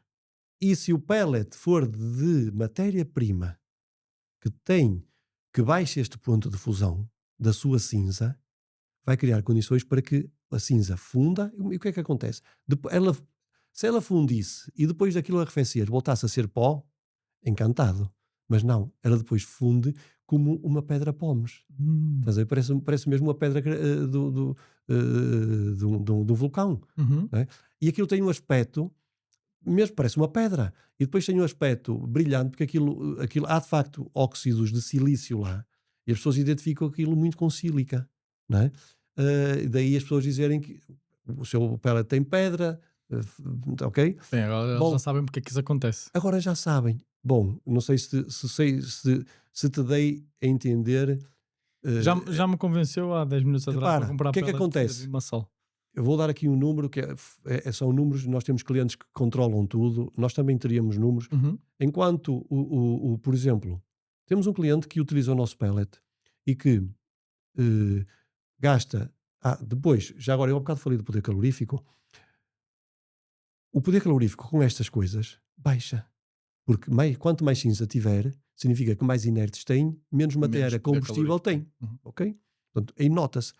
E se o pellet for de matéria-prima que baixe este ponto de fusão da sua cinza, vai criar condições para que a cinza funda. E o que é que acontece? Se ela fundisse e depois daquilo arrefecer voltasse a ser pó, encantado. Mas não, ela depois funde como uma pedra pómez. Hum. Estás a ver? Parece mesmo uma pedra do vulcão. Uhum. Não é? E aquilo tem um aspecto, mesmo parece uma pedra. E depois tem um aspecto brilhante, porque aquilo há de facto óxidos de silício lá. E as pessoas identificam aquilo muito com sílica. Não é? Daí as pessoas dizerem que o seu pellet tem pedra, ok? Bem, agora eles já Bom, sabem porque é que isso acontece. agora já sabem. Bom, não sei se te dei a entender. Já me convenceu há 10 minutos atrás para Repara, o comprar que é que pellets de acontece? Vimaçol. Eu vou dar aqui um número que são números, nós temos clientes que controlam tudo, nós também teríamos números. Uhum. Enquanto, por exemplo, temos um cliente que utiliza o nosso pellet e que eh, gasta. Depois, já agora, eu há bocado falei do poder calorífico. O poder calorífico com estas coisas baixa. Porque quanto mais cinza tiver, significa que mais inertes tem, menos Menos matéria poder combustível calórico tem. tem. Uhum. Ok? Portanto, aí nota-se.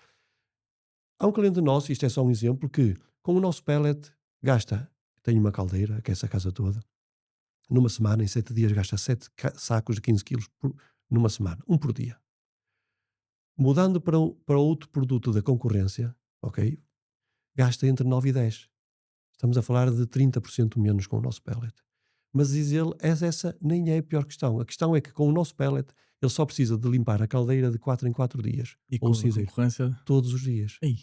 Há um cliente nosso, isto é só um exemplo, que com o nosso pellet gasta, tem uma caldeira, aquece a casa toda, numa semana, em 7 dias, gasta 7 sacos de 15 quilos numa semana, um por dia. Mudando para outro produto da concorrência, ok? Gasta entre 9 e 10. Estamos a falar de 30% menos com o nosso pellet. Mas diz ele, essa nem é a pior questão. A questão é que com o nosso pellet, ele só precisa de limpar a caldeira de 4 em 4 dias. E Ou com o a cinzeiro. concorrência, Todos os dias. aí,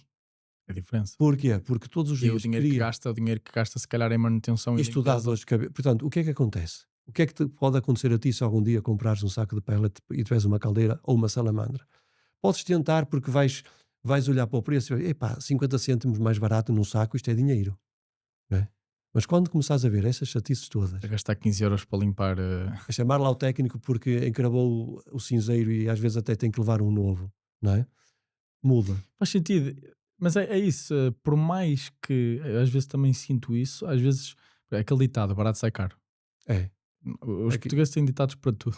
a diferença. Porquê? Porque todos os E o dias dinheiro que cria. gasta, o dinheiro que gasta se calhar em manutenção e Isto dá limpeza. dores de cabeça. Portanto, o que é que acontece? O que é que pode acontecer a ti se algum dia comprares um saco de pellet e tiveres uma caldeira ou uma salamandra? Podes tentar porque vais olhar para o preço e epá, 50 cêntimos mais barato num saco, isto é dinheiro. Não é? Mas quando começares a ver essas chatices todas, A gastar 15 € para limpar. a chamar lá o técnico porque encravou o cinzeiro e às vezes até tem que levar um novo, não é? Muda. Faz sentido. Mas é isso. Por mais que às vezes também sinto isso, às vezes é aquele ditado: barato sai caro. É. Os Aqui, portugueses têm ditados para tudo.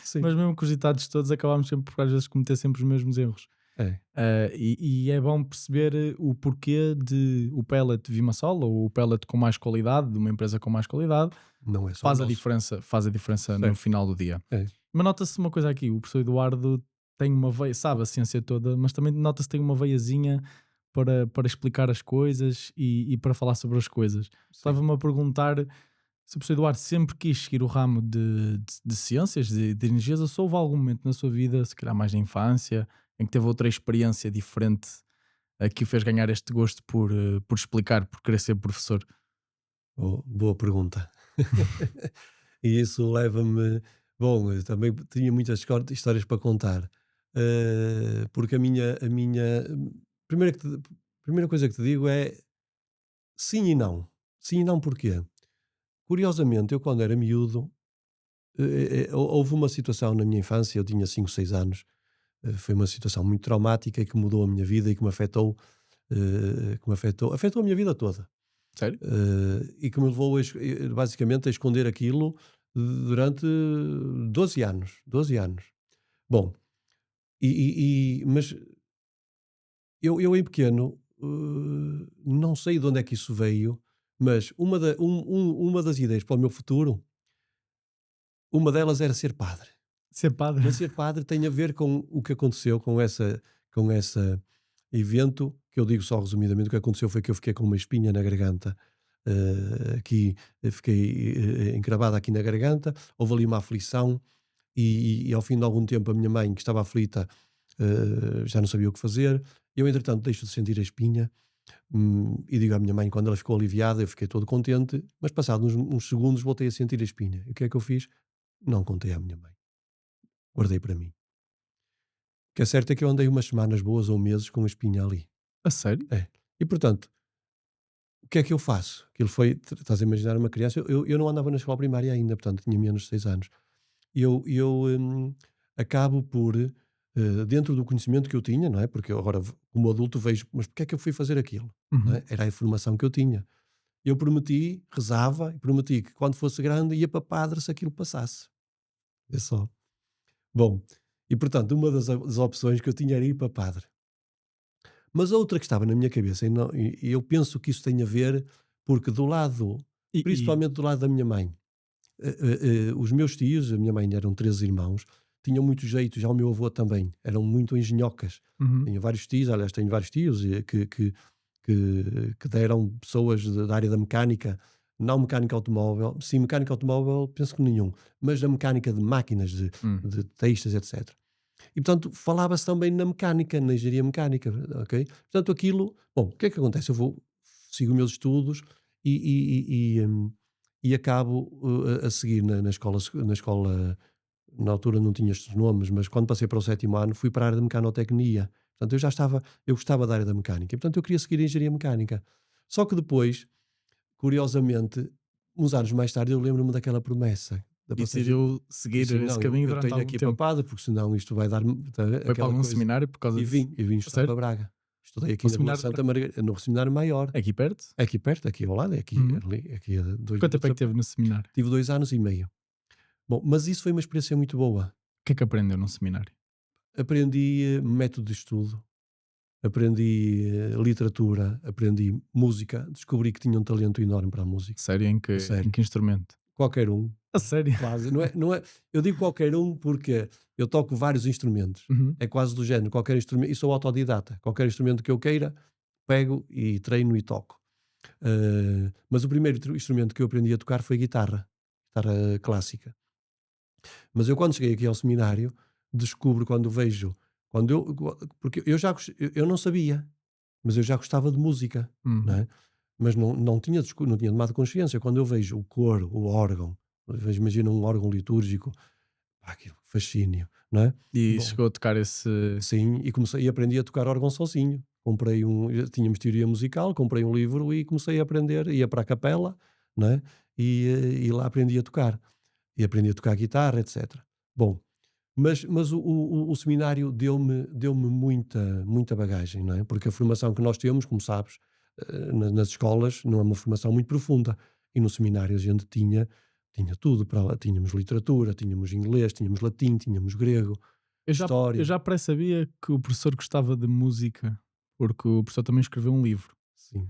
sim. Mas mesmo com os ditados todos, acabamos sempre por às vezes cometer sempre os mesmos erros. É. E é bom perceber o porquê de o pellet Vimasol ou o pellet com mais qualidade, de uma empresa com mais qualidade, Não é só faz a nosso. diferença no Certo. final do dia. É. Mas nota-se uma coisa aqui: o professor Eduardo tem uma veia, sabe a ciência toda, mas também nota-se que tem uma veiazinha para explicar as coisas e para falar sobre as coisas. Estava-me a perguntar se o professor Eduardo sempre quis seguir o ramo de ciências, de energias, ou se houve algum momento na sua vida, se calhar mais na infância, em que teve outra experiência diferente que o fez ganhar este gosto por explicar, por querer ser professor. Oh, boa pergunta. E isso leva-me. Bom, eu também tinha muitas histórias para contar. Porque a minha primeira, primeira coisa que te digo é sim e não. Sim e não porquê? Curiosamente, eu quando era miúdo, houve uma situação na minha infância, eu tinha 5 6 anos, foi uma situação muito traumática e que mudou a minha vida e que me afetou, afetou a minha vida toda. Sério? E que me levou basicamente a esconder aquilo durante 12 anos, 12 anos. Bom, mas eu em pequeno, não sei de onde é que isso veio, mas uma das ideias para o meu futuro, uma delas era ser padre. Ser padre. Mas ser padre tem a ver com o que aconteceu com essa evento, que eu digo só resumidamente, o que aconteceu foi que eu fiquei com uma espinha na garganta, aqui, fiquei, encravada aqui na garganta, houve ali uma aflição e ao fim de algum tempo a minha mãe, que estava aflita, já não sabia o que fazer. Eu, entretanto, deixo de sentir a espinha, e digo à minha mãe, quando ela ficou aliviada, eu fiquei todo contente, mas passados uns segundos voltei a sentir a espinha. E o que é que eu fiz? Não contei à minha mãe, guardei para mim. O que é certo é que eu andei umas semanas boas ou meses com a espinha ali. A sério? É. E portanto, o que é que eu faço? Aquilo foi, estás a imaginar uma criança, eu não andava na escola primária ainda, portanto tinha menos de 6 anos. Eu acabo por, dentro do conhecimento que eu tinha, não é? Porque eu agora, como adulto, vejo, mas porque é que eu fui fazer aquilo? Não Uhum. é? Era a informação que eu tinha. Eu prometi, rezava, e prometi que quando fosse grande ia para padre se aquilo passasse. É só. Bom, e portanto, uma das opções que eu tinha era ir para padre. Mas a outra que estava na minha cabeça, e eu penso que isso tem a ver, porque do lado, E principalmente do lado da minha mãe, os meus tios, a minha mãe eram 13 irmãos, tinham muito jeito, já o meu avô também, eram muito engenhocas. uhum. Tenho vários tios, aliás, tenho vários tios que deram pessoas da área da mecânica, não mecânica automóvel, sim, mecânica automóvel, penso que nenhum, mas da mecânica de máquinas, de, Hum. de textas, etc. E portanto falava-se também na mecânica, na engenharia mecânica, ok? Portanto aquilo, bom, o que é que acontece? Eu vou, sigo os meus estudos e, e acabo a seguir na escola, na altura não tinha estes nomes, mas quando passei para o sétimo ano fui para a área da mecanotecnia. Portanto eu gostava da área da mecânica, e portanto eu queria seguir a engenharia mecânica. Só que depois, curiosamente, uns anos mais tarde eu lembro-me daquela promessa da E passagem. decidiu seguir Assim, esse não, eu, caminho eu durante tenho algum aqui para tempo. padre, porque senão isto vai dar Foi para aquela algum coisa. seminário por causa E disso? vim A estudar para sério? Braga. Estudei aqui Um na Rua seminário Santa Margarida, no seminário maior, aqui perto? aqui perto, aqui ao lado, é aqui, Uhum. ali, aqui a dois Quanto tempo minutos é a que pé. teve no seminário? Tive 2 anos e meio. Bom, mas isso foi uma experiência muito boa. O que é que aprendeu no seminário? Aprendi método de estudo, aprendi literatura, aprendi música, descobri que tinha um talento enorme para a música, Sério? a Em sério. que instrumento? Qualquer um, A sério? quase. Não é, eu digo qualquer um porque eu toco vários instrumentos. Uhum. É quase do género, qualquer instrumento, e sou autodidata. Qualquer instrumento que eu queira, pego e treino e toco. Mas o primeiro instrumento que eu aprendi a tocar foi guitarra clássica. Mas eu quando cheguei aqui ao seminário, descubro quando vejo, porque eu não sabia, mas eu já gostava de música, não Uhum. é? Mas não tinha tomado consciência. Quando eu vejo o coro, o órgão, imagina um órgão litúrgico, pá, aquilo, fascínio, não é? E Bom, chegou a tocar esse. sim, e comecei e aprendi a tocar órgão sozinho. Tínhamos teoria musical, comprei um livro e comecei a aprender, ia para a capela, não é? E lá aprendi a tocar. E aprendi a tocar guitarra, etc. Bom, mas o seminário deu-me muita bagagem, não é? Porque a formação que nós temos, como sabes, nas escolas, não é uma formação muito profunda. E no seminário a gente tinha tudo para lá. Tínhamos literatura, tínhamos inglês, tínhamos latim, tínhamos grego, Eu história. já pré-sabia que o professor gostava de música, porque o professor também escreveu um livro. Sim,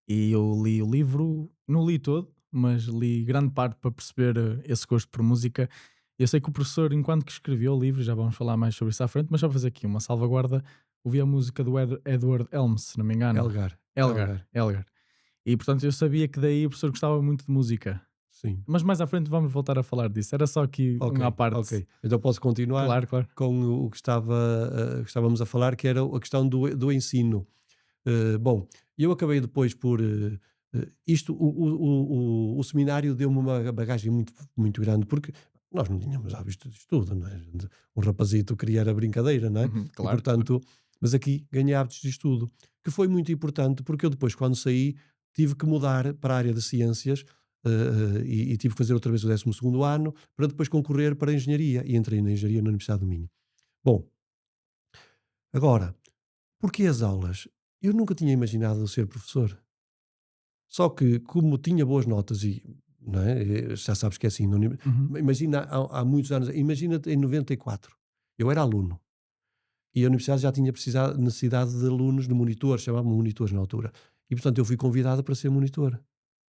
E eu li o livro, não li todo, mas li grande parte para perceber esse gosto por música. Eu sei que o professor, enquanto que escreveu o livro, já vamos falar mais sobre isso à frente, mas só para fazer aqui uma salvaguarda, ouvi a música do Edward Helms, se não me engano. Elgar, Elgar, Elgar, Elgar. E portanto eu sabia que daí o professor gostava muito de música. sim. Mas mais à frente vamos voltar a falar disso. Era só aqui Ok, um à parte. ok. Então posso continuar Claro, claro. com o que estávamos a falar, que era a questão do ensino. Bom, eu acabei depois por. Isto, o seminário deu-me uma bagagem muito grande, porque nós não tínhamos hábitos de estudo, não é? Um rapazito queria era brincadeira, não é? Uhum, E claro, claro. portanto, mas aqui ganhei hábitos de estudo, que foi muito importante, porque eu depois, quando saí, tive que mudar para a área de ciências, e tive que fazer outra vez o 12º ano, para depois concorrer para a engenharia, e entrei na engenharia na Universidade do Minho. Bom, agora, porque as aulas? Eu nunca tinha imaginado ser professor. Só que, como tinha boas notas e não é? Já sabes que é assim. Uhum. Imagina há muitos anos, imagina-te em 94, eu era aluno e a universidade já tinha necessidade de alunos, de monitores, chamavam-me monitores na altura. E portanto eu fui convidado para ser monitor.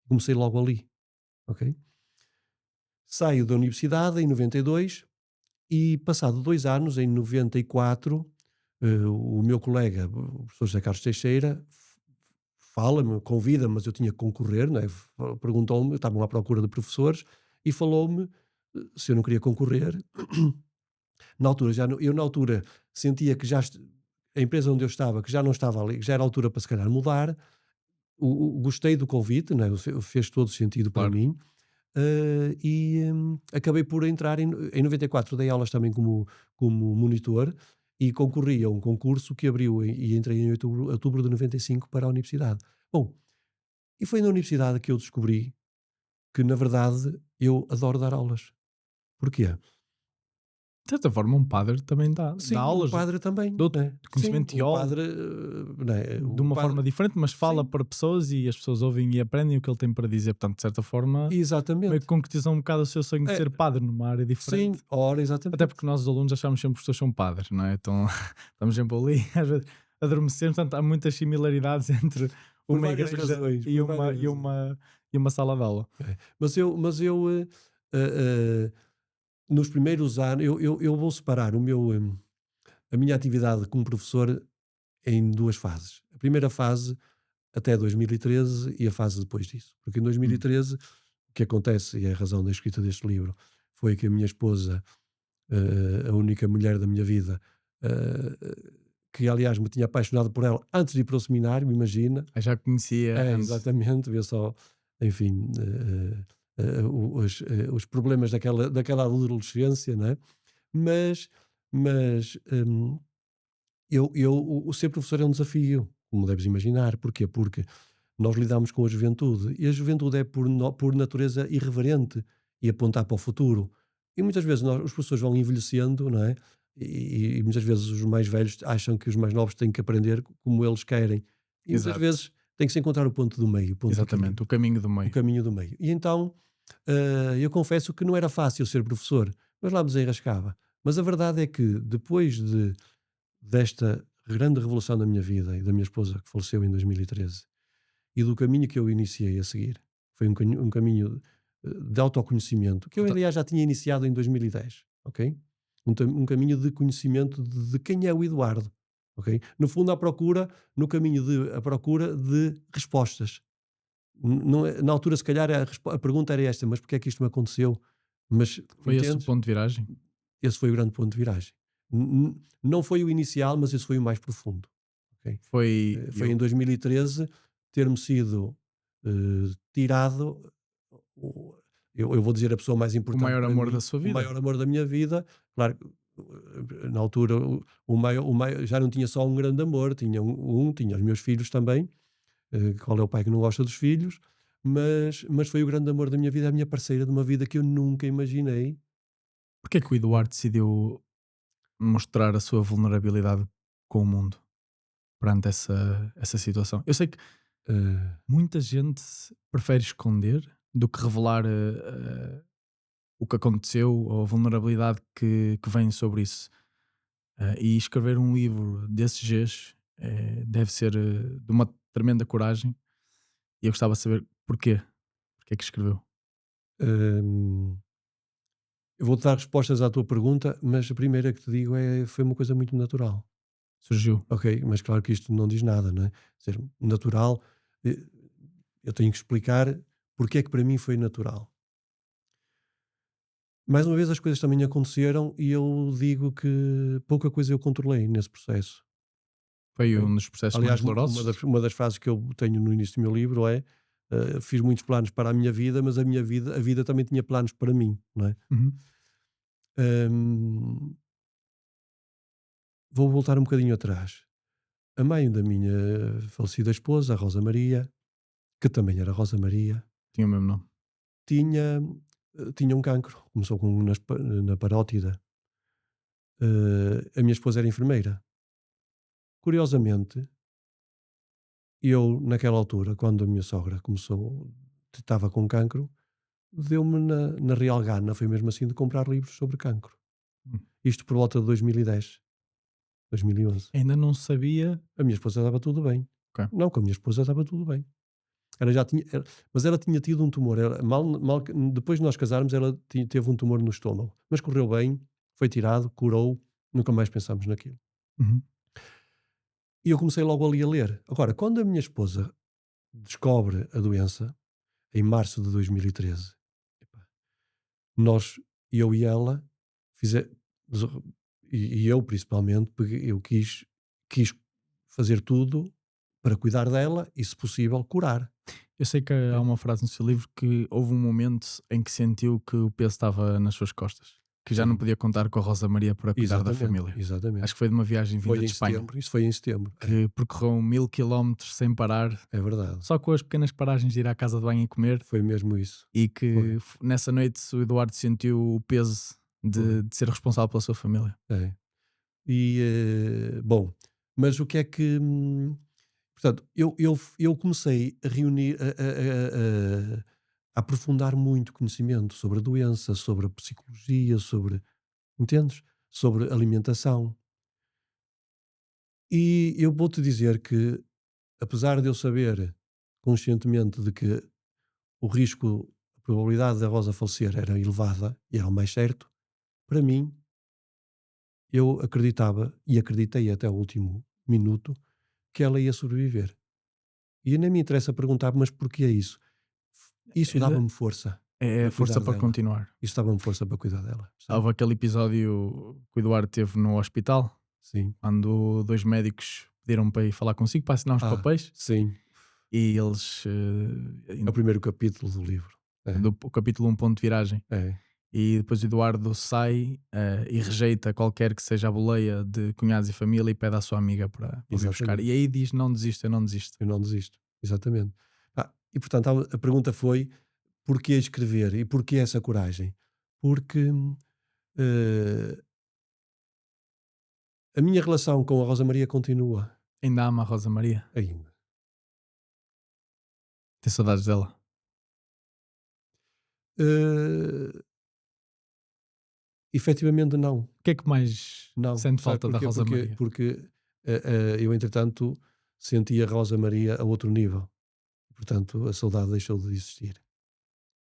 Comecei logo ali, ok? Saio da universidade em 92 e passado 2 anos, em 94, o meu colega, o professor José Carlos Teixeira, fala-me, convida-me, mas eu tinha que concorrer, não é? Perguntou-me, estavam à procura de professores e falou-me se eu não queria concorrer. Na altura, eu na altura sentia que a empresa onde eu estava, que já não estava ali, que já era a altura para se calhar mudar. Gostei do convite, não é? Fez todo sentido para Claro. mim. Acabei por entrar em 94, dei aulas também como monitor e concorri a um concurso que abriu e entrei em outubro de 95 para a universidade. Bom, e foi na universidade que eu descobri que, na verdade, eu adoro dar aulas. Porquê? De certa forma, um padre também dá Sim, um aulas padre também, de outro né? de Sim, conhecimento um teólogo, padre, né? de O uma padre, forma diferente, mas fala sim, para pessoas e as pessoas ouvem e aprendem o que ele tem para dizer. Portanto, de certa forma, meio que exatamente. concretizam um bocado o seu sonho de É, ser padre numa área diferente. sim, ora, Até porque exatamente. nós, os alunos, achamos sempre que os professores são padres, não é? Então, estamos sempre ali, às vezes, adormecemos. Portanto, há muitas similaridades entre Por uma várias igreja razões, e por várias uma, e razões. uma, e uma sala de aula. É. Eh, nos primeiros anos, eu vou separar a minha atividade como professor em duas fases. A primeira fase até 2013 e a fase depois disso. Porque em Hum. 2013 o que acontece, e é a razão da escrita deste livro, foi que a minha esposa, a única mulher da minha vida, que aliás me tinha apaixonado por ela antes de ir para o seminário, imagina. Eu já conhecia É, antes. exatamente, vê só, enfim, os problemas daquela adolescência, não é? Mas, mas o ser professor é um desafio, como deves imaginar. Porquê? Porque nós lidamos com a juventude e a juventude é por natureza irreverente e apontar para o futuro. E muitas vezes os professores vão envelhecendo, não é? E muitas vezes os mais velhos acham que os mais novos têm que aprender como eles querem. E muitas Exato, vezes tem que se encontrar o ponto do meio, o ponto de exatamente. O equilíbrio, caminho do o meio. caminho do meio. E então eu confesso que não era fácil ser professor, mas lá me desenrascava. Mas a verdade é que depois desta grande revolução da minha vida e da minha esposa que faleceu em 2013 e do caminho que eu iniciei a seguir, foi um caminho de autoconhecimento, que eu Porta- aliás já tinha iniciado em 2010, ok? Um caminho de conhecimento de quem é o Eduardo, ok? No fundo, no caminho à procura de respostas. Não na altura, se calhar, a pergunta era esta: mas porque é que isto me aconteceu? Mas, Foi esse o entendes? ponto de viragem? Esse foi o grande ponto de viragem. Não foi o inicial, mas esse foi o mais profundo. Ok? Foi Foi em 2013 ter-me sido tirado. o- eu vou dizer a pessoa mais o importante maior para amor da mim, sua o vida. maior amor da minha vida. Claro, na altura, já não tinha só um grande amor, tinha os meus filhos também. Qual é o pai que não gosta dos filhos? Mas foi o grande amor da minha vida, a minha parceira de uma vida que eu nunca imaginei. Porquê é que o Eduardo decidiu mostrar a sua vulnerabilidade com o mundo perante essa situação? Eu sei que eh, muita gente prefere esconder do que revelar o que aconteceu ou a vulnerabilidade que vem sobre isso. E escrever um livro desses Gs deve ser de uma tremenda coragem. E eu gostava de saber porquê. Porque é que escreveu? Hum, eu vou-te dar respostas à tua pergunta, mas a primeira que te digo foi uma coisa muito natural. Surgiu. Ok, mas claro que isto não diz nada, não é? Ser natural, eh, eu tenho que explicar porque é que para mim foi natural. Mais uma vez, as coisas também aconteceram e eu digo que pouca coisa eu controlei nesse processo. Foi Ok? um dos processos mais Aliás, dolorosos. uma das frases que eu tenho no início do meu livro é: fiz muitos planos para a minha vida, mas a vida também tinha planos para mim, não é? Uhum. Hum, vou voltar um bocadinho atrás. A mãe da minha falecida esposa, a Rosa Maria, que também era Rosa Maria, Tinha o mesmo nome. tinha, tinha um cancro. Começou na parótida. A minha esposa era enfermeira. Curiosamente, eu, naquela altura, quando a minha sogra estava com cancro, deu-me na real gana, foi mesmo assim, de comprar livros sobre cancro. Hum. Isto por volta de 2010, 2011. Ainda não sabia. A minha esposa estava tudo bem. Ok. Não, com a minha esposa estava tudo bem. Ela já tinha, mas ela tinha tido um tumor. Depois de nós casarmos, ela teve um tumor no estômago. Mas correu bem, foi tirado, curou, nunca mais pensámos naquilo. Uhum. E eu comecei logo ali a ler. Agora, quando a minha esposa descobre a doença, em março de 2013, epá, nós, eu e ela, fize- e eu principalmente, eu quis fazer tudo para cuidar dela e, se possível, curar. Eu sei que há Ok? uma frase no seu livro que houve um momento em que sentiu que o peso estava nas suas costas, que já não Sim, podia contar com a Rosa Maria para cuidar da exatamente, família. Acho exatamente. que foi de uma viagem vinda Foi de em Espanha, setembro, isso foi em setembro. que percorreu 1000 quilómetros sem parar, É verdade. só com as pequenas paragens de ir à casa de banho e comer, Foi mesmo isso. e Foi, que nessa noite o Eduardo sentiu o peso foi. de ser responsável pela sua família. É. E, bom, mas o que é que. Portanto, eu comecei a reunir, a aprofundar muito conhecimento sobre a doença, sobre a psicologia, sobre. Entendes? Sobre alimentação. E eu vou-te dizer que, apesar de eu saber conscientemente de que o risco, a probabilidade da Rosa falecer era elevada e era o mais certo, para mim, eu acreditava e acreditei até o último minuto que ela ia sobreviver. E nem me interessa perguntar, mas porquê isso? Isso Ainda dava-me força é para a força cuidar para dela. continuar. Isso dava-me força para cuidar dela, percebes? Houve aquele episódio que o Eduardo teve no hospital, Sim. quando dois médicos pediram para ir falar consigo para assinar uns Ah, papéis sim. e eles, É o primeiro capítulo do livro. É, do capítulo um ponto de viragem, é, e depois o Eduardo sai e rejeita qualquer que seja a boleia de cunhados e família e pede à sua amiga para vir buscar. exatamente. E aí diz: Não desisto, eu não desisto. Eu não desisto. Exatamente. E portanto, a pergunta foi: porquê escrever e porquê essa coragem? Porque eh, a minha relação com a Rosa Maria continua Ainda ama a Rosa Maria, ainda. tem saudades dela. Eh, Efetivamente, não. O que é que mais Não. sente Sabe falta da porquê? Rosa Maria? Porque eu, entretanto, senti a Rosa Maria a outro nível. Portanto, a saudade deixou de existir.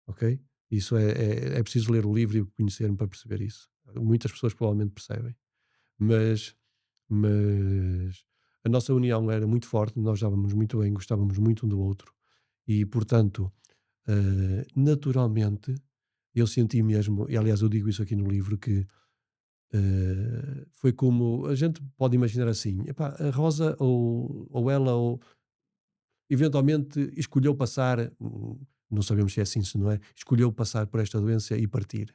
Ok? Isso é preciso ler o livro e conhecer-me para perceber isso. Muitas pessoas provavelmente percebem. Mas, mas a nossa união era muito forte, nós dávamos muito bem, gostávamos muito um do outro. E, portanto, naturalmente, eu senti mesmo, e aliás eu digo isso aqui no livro, que foi como a gente pode imaginar assim: epá, a Rosa ou ela ou eventualmente escolheu passar, não sabemos se é assim, se não é, escolheu passar por esta doença e partir.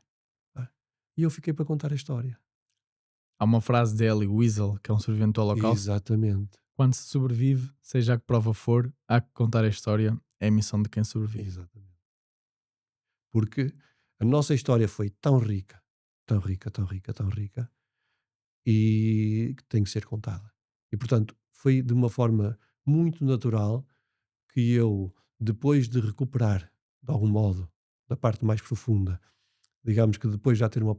Pá. E eu fiquei para contar a história. Há uma frase dele, Weasel, que é um sobrevivente do Holocausto: Exatamente, quando se sobrevive, seja a que prova for, há que contar a história, é a missão de quem sobrevive. exatamente. Porque a nossa história foi tão rica, tão rica, tão rica, tão rica, e que tem que ser contada. E portanto, foi de uma forma muito natural que eu, depois de recuperar, de algum modo, da parte mais profunda, digamos que depois de já ter uma.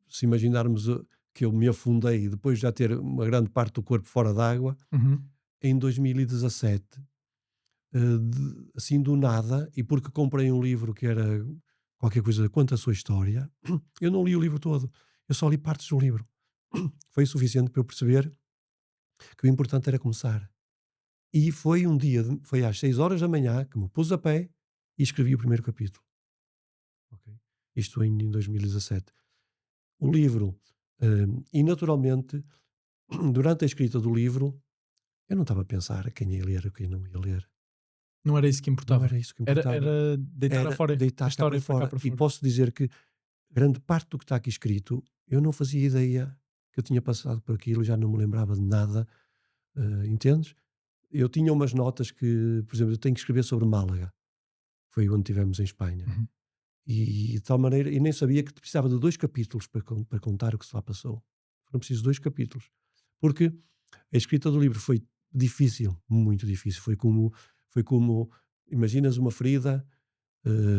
Se imaginarmos que eu me afundei, depois de já ter uma grande parte do corpo fora d'água, Uhum. em 2017, assim do nada, e porque comprei um livro que era qualquer coisa quanto a sua história, eu não li o livro todo, eu só li partes do livro. Foi o suficiente para eu perceber que o importante era começar. E foi um dia, foi às 6 horas da manhã que me pus a pé e escrevi o primeiro capítulo. Ok? Isto em 2017. O livro, e naturalmente, durante a escrita do livro, eu não estava a pensar quem ia ler, quem não ia ler. Não era isso que Não importava. era isso que Era, importava. era deitar Era afora a deitar cá para história para cá fora. para E fora. posso dizer que grande parte do que está aqui escrito, eu não fazia ideia que eu tinha passado por aquilo, já não me lembrava de nada, entendes? Eu tinha umas notas que, por exemplo, eu tenho que escrever sobre Málaga, foi onde estivemos em Espanha. Uhum. E de tal maneira, e nem sabia que precisava de 2 capítulos para contar o que se lá passou. Foram precisos 2 capítulos. Porque a escrita do livro foi difícil, muito difícil. Foi como imaginas uma ferida,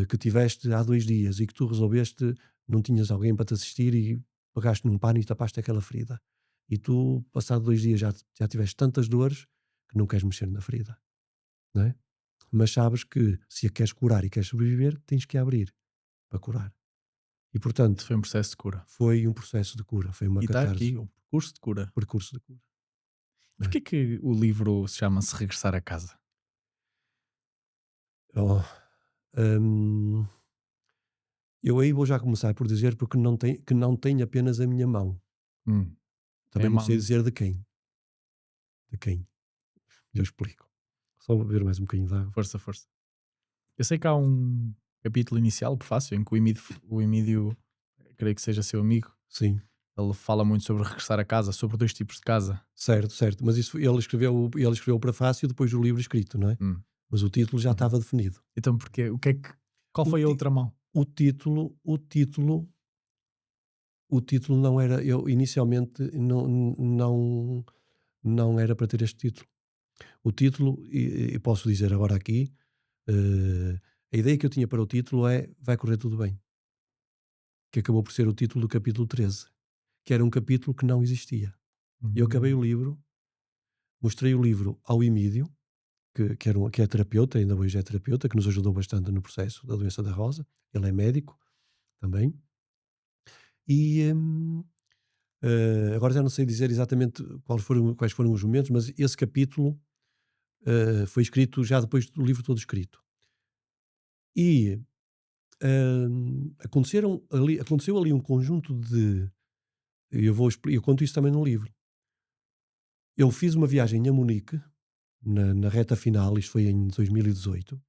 que tiveste há 2 dias e que tu resolveste, não tinhas alguém para te assistir e pagaste num pano e tapaste aquela ferida. E tu, passado 2 dias, já tiveste tantas dores que não queres mexer na ferida, não é? Mas sabes que se a queres curar e queres sobreviver, tens que a abrir para curar. E Isso portanto, foi um processo de cura. foi um processo de cura, foi uma E está catarse, aqui o percurso de cura. percurso de cura. E Não é? porquê que o livro se chama-se Regressar a Casa? Oh, hum, eu aí vou já começar por dizer porque que não tem apenas a minha mão. Tem a Também não sei mão. dizer de quem. De quem? Eu explico. Só vou beber mais um bocadinho de água. Força, força. Eu sei que há um capítulo inicial, prefácio, em que o Emílio, creio que seja seu amigo, Sim, ele fala muito sobre regressar a casa, sobre 2 tipos de casa. certo, certo. Mas isso ele escreveu o prefácio depois do livro escrito, não é? Hum, Mas o título já uhum. estava definido. Então porquê? Qual O foi a ti outra mão? o título o título o título não era eu inicialmente não era para ter este título. O título, e posso dizer agora aqui, a ideia que eu tinha para o título é "Vai correr tudo bem", que acabou por ser o título do capítulo 13, que era um capítulo que não existia. Eu acabei o Hum, livro, mostrei o livro ao Emílio, que é terapeuta, ainda hoje é terapeuta, que nos ajudou bastante no processo da doença da Rosa. Ele é médico também. E agora já não sei dizer exatamente quais foram os momentos, mas esse capítulo foi escrito já depois do livro todo escrito. E aconteceu ali um conjunto de. Eu conto isso também no livro. Eu fiz uma viagem a Munique, na reta final, isto foi em 2018.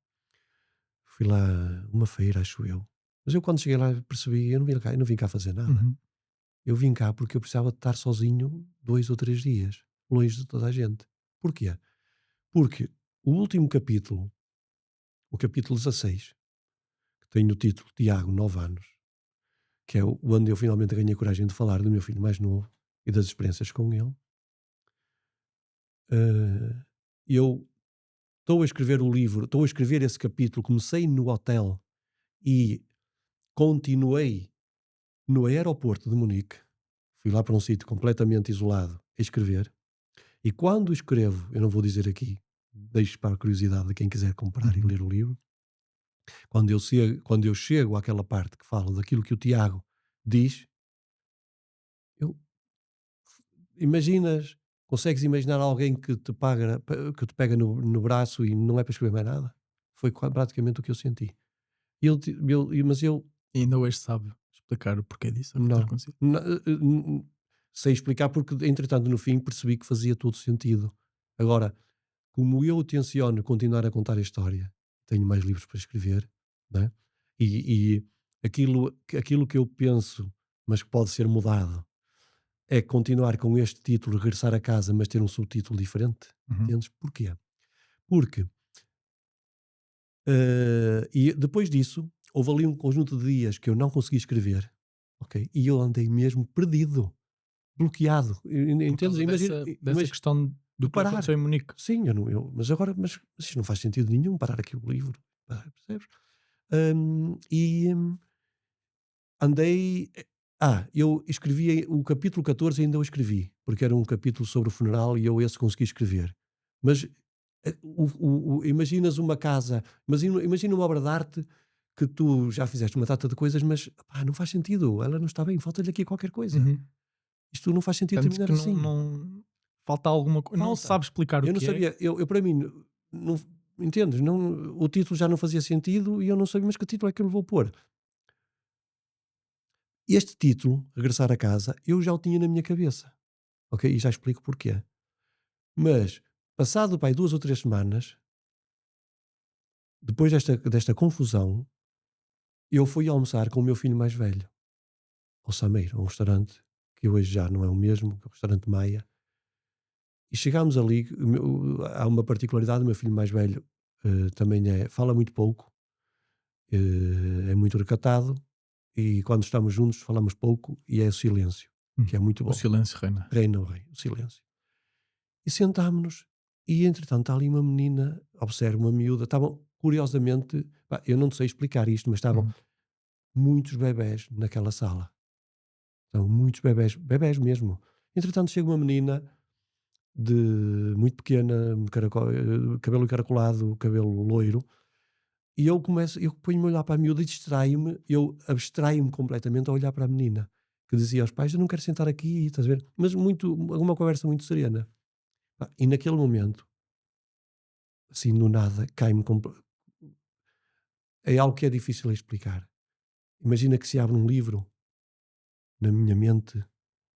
Fui lá uma feira, acho eu. Mas eu quando cheguei lá percebi, eu não vim cá fazer nada. uhum. Eu vim cá porque eu precisava de estar sozinho 2 ou 3 dias, longe de toda a gente. Porquê? Porque o último capítulo, o capítulo 16, que tem o título Tiago, 9 anos, que é onde eu finalmente ganhei coragem de falar do meu filho mais novo e das experiências com ele, eh, eu estou a escrever o livro, estou a escrever esse capítulo, comecei no hotel e continuei no aeroporto de Munique. Fui lá para um sítio completamente isolado a escrever. E quando escrevo, eu não vou dizer aqui, deixo para a curiosidade de quem quiser comprar e Uhum. ler o livro. Quando eu chego àquela parte que fala daquilo que o Tiago diz, eu, imaginas, consegues imaginar alguém que te pega no braço e não é para escrever mais nada? Foi praticamente o que eu senti. Mas eu E ainda hoje sabe explicar o porquê disso, o que ter não. acontecido. Sei explicar porque, entretanto, no fim percebi que fazia todo sentido. Agora, como eu tenciono continuar a contar a história, tenho mais livros para escrever, né? E aquilo que eu penso, mas que pode ser mudado, é continuar com este título, Regressar a Casa, mas ter um subtítulo diferente. Uhum. Entendes? Porquê? Porque, e depois disso, houve ali um conjunto de dias que eu não consegui escrever, ok? E eu andei mesmo perdido, bloqueado. Por Entendes? causa Imagina, dessa questão de do que lhe parar. aconteceu em Munique. Sim, eu não, mas isto não faz sentido nenhum parar aqui o livro, percebes? E andei. Eu escrevi o capítulo 14, ainda o escrevi, porque era um capítulo sobre o funeral e eu esse consegui escrever. Mas imaginas uma casa, imagina uma obra de arte que tu já fizeste uma data de coisas, mas não faz sentido, ela não está bem, falta-lhe aqui qualquer coisa. Uhum. Isto não faz sentido Sentes terminar que assim. não falta alguma coisa, não Falta. sabe explicar o Eu não que é. sabia, eu para mim, não, entendes? Não, o título já não fazia sentido e eu não sabia, mas que título é que eu lhe vou pôr? Este título, Regressar a Casa, eu já o tinha na minha cabeça, ok? E já explico porquê. Mas, passado, pai, 2 ou 3 semanas, depois desta confusão, eu fui almoçar com o meu filho mais velho, ao Sameiro, a um restaurante que hoje já não é o mesmo, que é o restaurante Maia. E chegámos ali, há uma particularidade, o meu filho mais velho também fala muito pouco, é muito recatado e quando estamos juntos falamos pouco e é o silêncio, que é muito O bom. silêncio reina. Reina o rei, o silêncio. E sentámonos e entretanto está ali uma menina, observo uma miúda, estavam curiosamente, pá, eu não sei explicar isto, mas estavam Uhum. muitos bebés naquela sala. Estavam muitos bebés, bebés mesmo. Entretanto, chega uma menina de muito pequena, cabelo encaracolado, cabelo loiro, e eu ponho-me a olhar para a miúda e distraio-me, eu abstraio-me completamente a olhar para a menina, que dizia aos pais: "Eu não quero sentar aqui", estás a ver? Mas muito, uma conversa muito serena. Pá, e naquele momento, assim, do nada, é algo que é difícil de explicar. Imagina que se abre um livro na minha mente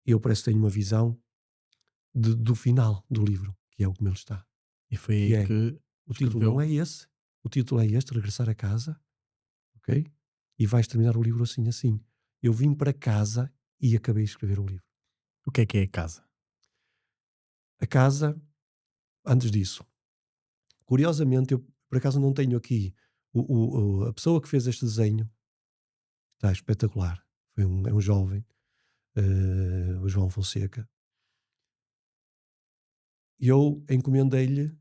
e eu parece que tenho uma visão do final do livro, que é o como ele está. E foi Que aí é, que o título não escreveu. é esse, o título é este, Regressar a Casa, ok? E vais terminar o livro assim, assim. Eu vim para casa e acabei de escrever o livro. O que é a casa? A casa, antes disso, curiosamente, eu por acaso não tenho aqui a pessoa que fez este desenho, está espetacular. É um jovem, o João Fonseca. E eu encomendei-lhe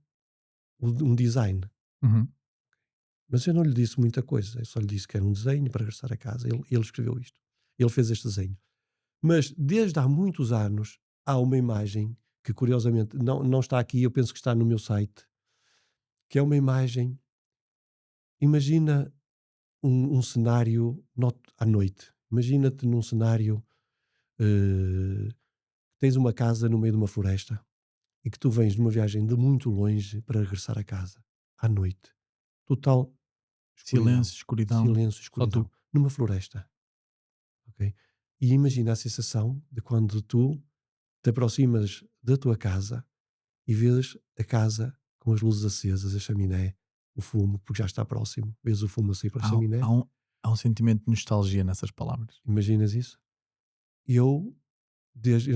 um design. Uhum. Mas eu não lhe disse muita coisa, eu só lhe disse que era um desenho para regressar a casa. Ele escreveu isto. Ele fez este desenho. Mas desde há muitos anos há uma imagem que curiosamente não está aqui, eu penso que está no meu site, que é uma imagem, imagina um cenário à noite. Imagina-te num cenário, eh, tens uma casa no meio de uma floresta e que tu vens de uma viagem de muito longe para regressar a casa, à noite. Total escuridão, Silêncio, escuridão, silêncio, só tu. escuridão, numa floresta, ok? E imagina a sensação de quando tu te aproximas da tua casa e vês a casa com as luzes acesas, a chaminé, o fumo, porque já está próximo, vês o fumo a sair pela Há, chaminé, há um, há um sentimento de nostalgia nessas palavras. imaginas isso? E eu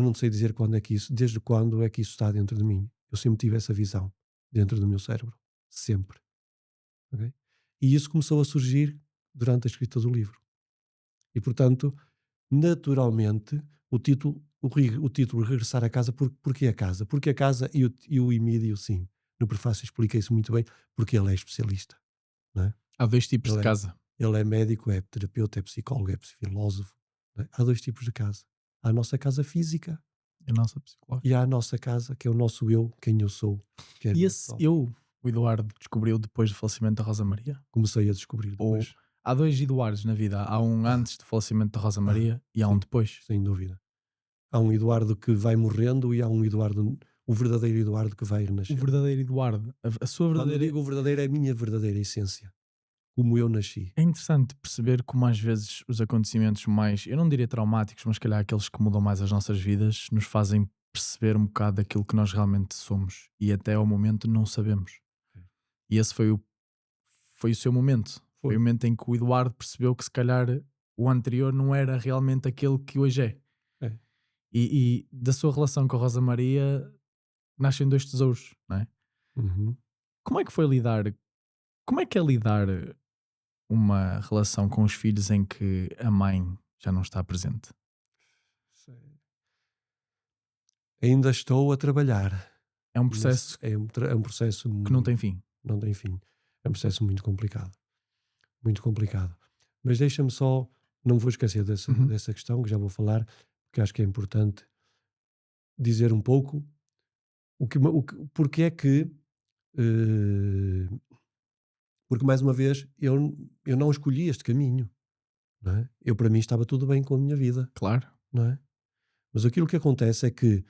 não sei dizer quando é que desde quando é que isso está dentro de mim. Eu sempre tive essa visão dentro do meu cérebro, sempre, ok? E isso começou a surgir durante a escrita do livro. E portanto, naturalmente, o título Regressar a Casa, porquê a casa? Porque a casa e o Emílio, sim, no prefácio explica isso muito bem, porque ele é especialista, não é? Há dois tipos de Ele é, casa. ele é médico, é terapeuta, é psicólogo, é filósofo, não é? Há dois tipos de casa. Há a nossa casa física A nossa psicóloga. e há a nossa casa, que é o nosso eu, quem eu sou, que é E eu esse próprio. eu, o Eduardo, descobriu depois do falecimento da Rosa Maria? Comecei a descobrir Ou depois. há dois Eduardos na vida? Há um Ah, antes do falecimento da Rosa ah, Maria e há um sim, depois? sem dúvida. Há um Eduardo que vai morrendo e há um Eduardo, o verdadeiro Eduardo que vai O renascendo. verdadeiro Eduardo, a sua Quando verdadeira. digo o verdadeiro, é a minha verdadeira essência, como eu nasci. É interessante perceber como às vezes os acontecimentos mais, eu não diria traumáticos, mas se calhar aqueles que mudam mais as nossas vidas, nos fazem perceber um bocado daquilo que nós realmente somos e até ao momento não sabemos. E esse foi o seu momento. Foi Foi. o momento em que o Eduardo percebeu que se calhar o anterior não era realmente aquele que hoje é. É. E da sua relação com a Rosa Maria nascem dois tesouros, não é? Uhum. Como é que foi lidar? Como é que é lidar uma relação com os filhos em que a mãe já não está presente? Sei. Ainda estou a trabalhar. É um processo É um processo que não tem fim. não tem fim. É um processo muito complicado. Muito complicado. Mas deixa-me só, não me vou esquecer Uhum. dessa questão que já vou falar, porque acho que é importante dizer um pouco porque é que, eh, porque mais uma vez eu não escolhi este caminho, não é? Eu para mim estava tudo bem com a minha vida, Claro, não é? Mas aquilo que acontece é que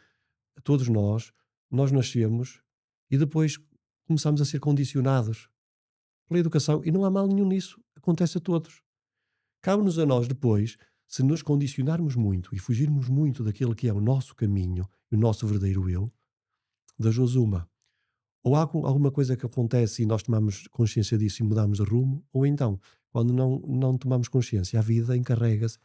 todos nós nascemos e depois começamos a ser condicionados pela educação e não há mal nenhum nisso, acontece a todos. Cabe-nos a nós depois, se nos condicionarmos muito e fugirmos muito daquele que é o nosso caminho e o nosso verdadeiro eu, das duas uma. Ou há alguma coisa que acontece e nós tomamos consciência disso e mudamos de rumo, ou então, quando não tomamos consciência, a vida encarrega-se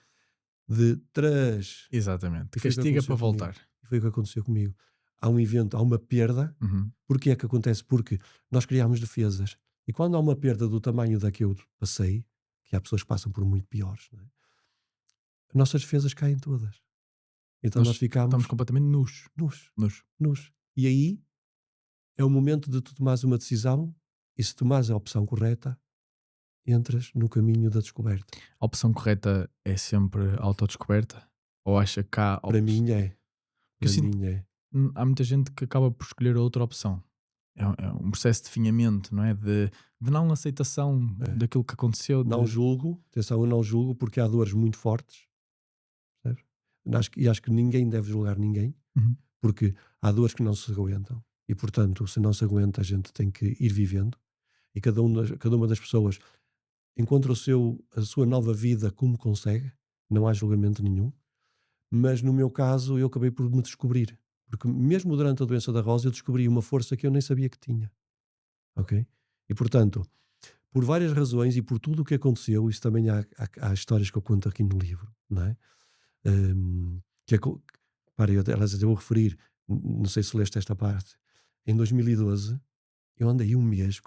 de trás. exatamente. E foi o que Castiga para aconteceu comigo. voltar. E foi o que aconteceu comigo. Há um evento, há uma perda. Uhum. Porquê é que acontece? Porque nós criámos defesas. E quando há uma perda do tamanho da que eu passei, que há pessoas que passam por muito piores, não é? As nossas defesas caem todas. Então Nós nós estamos ficamos completamente nus. nus, Nus. nus. E aí é o momento de tu tomares uma decisão E se tomares a opção correta, entras no caminho da descoberta. A opção correta é sempre a autodescoberta? Ou acha que há Para mim é. que eu Para sinto mim é. que há muita gente que acaba por escolher outra opção. É um processo de definhamento, não é? De não aceitação É. daquilo que aconteceu. Não julgo, atenção, eu não julgo porque há dores muito fortes, percebes? Acho que ninguém deve julgar ninguém, Uhum, porque há dores que não se aguentam e, portanto, se não se aguenta, a gente tem que ir vivendo e cada uma das pessoas encontra a sua nova vida como consegue, não há julgamento nenhum, mas no meu caso eu acabei por me descobrir, porque mesmo durante a doença da Rosa eu descobri uma força que eu nem sabia que tinha, ok? E, portanto, por várias razões e por tudo o que aconteceu, isso também há histórias que eu conto aqui no livro, não é? Hum, que é co- Para, eu vou referir, não sei se leste esta parte, em 2012 eu andei um mês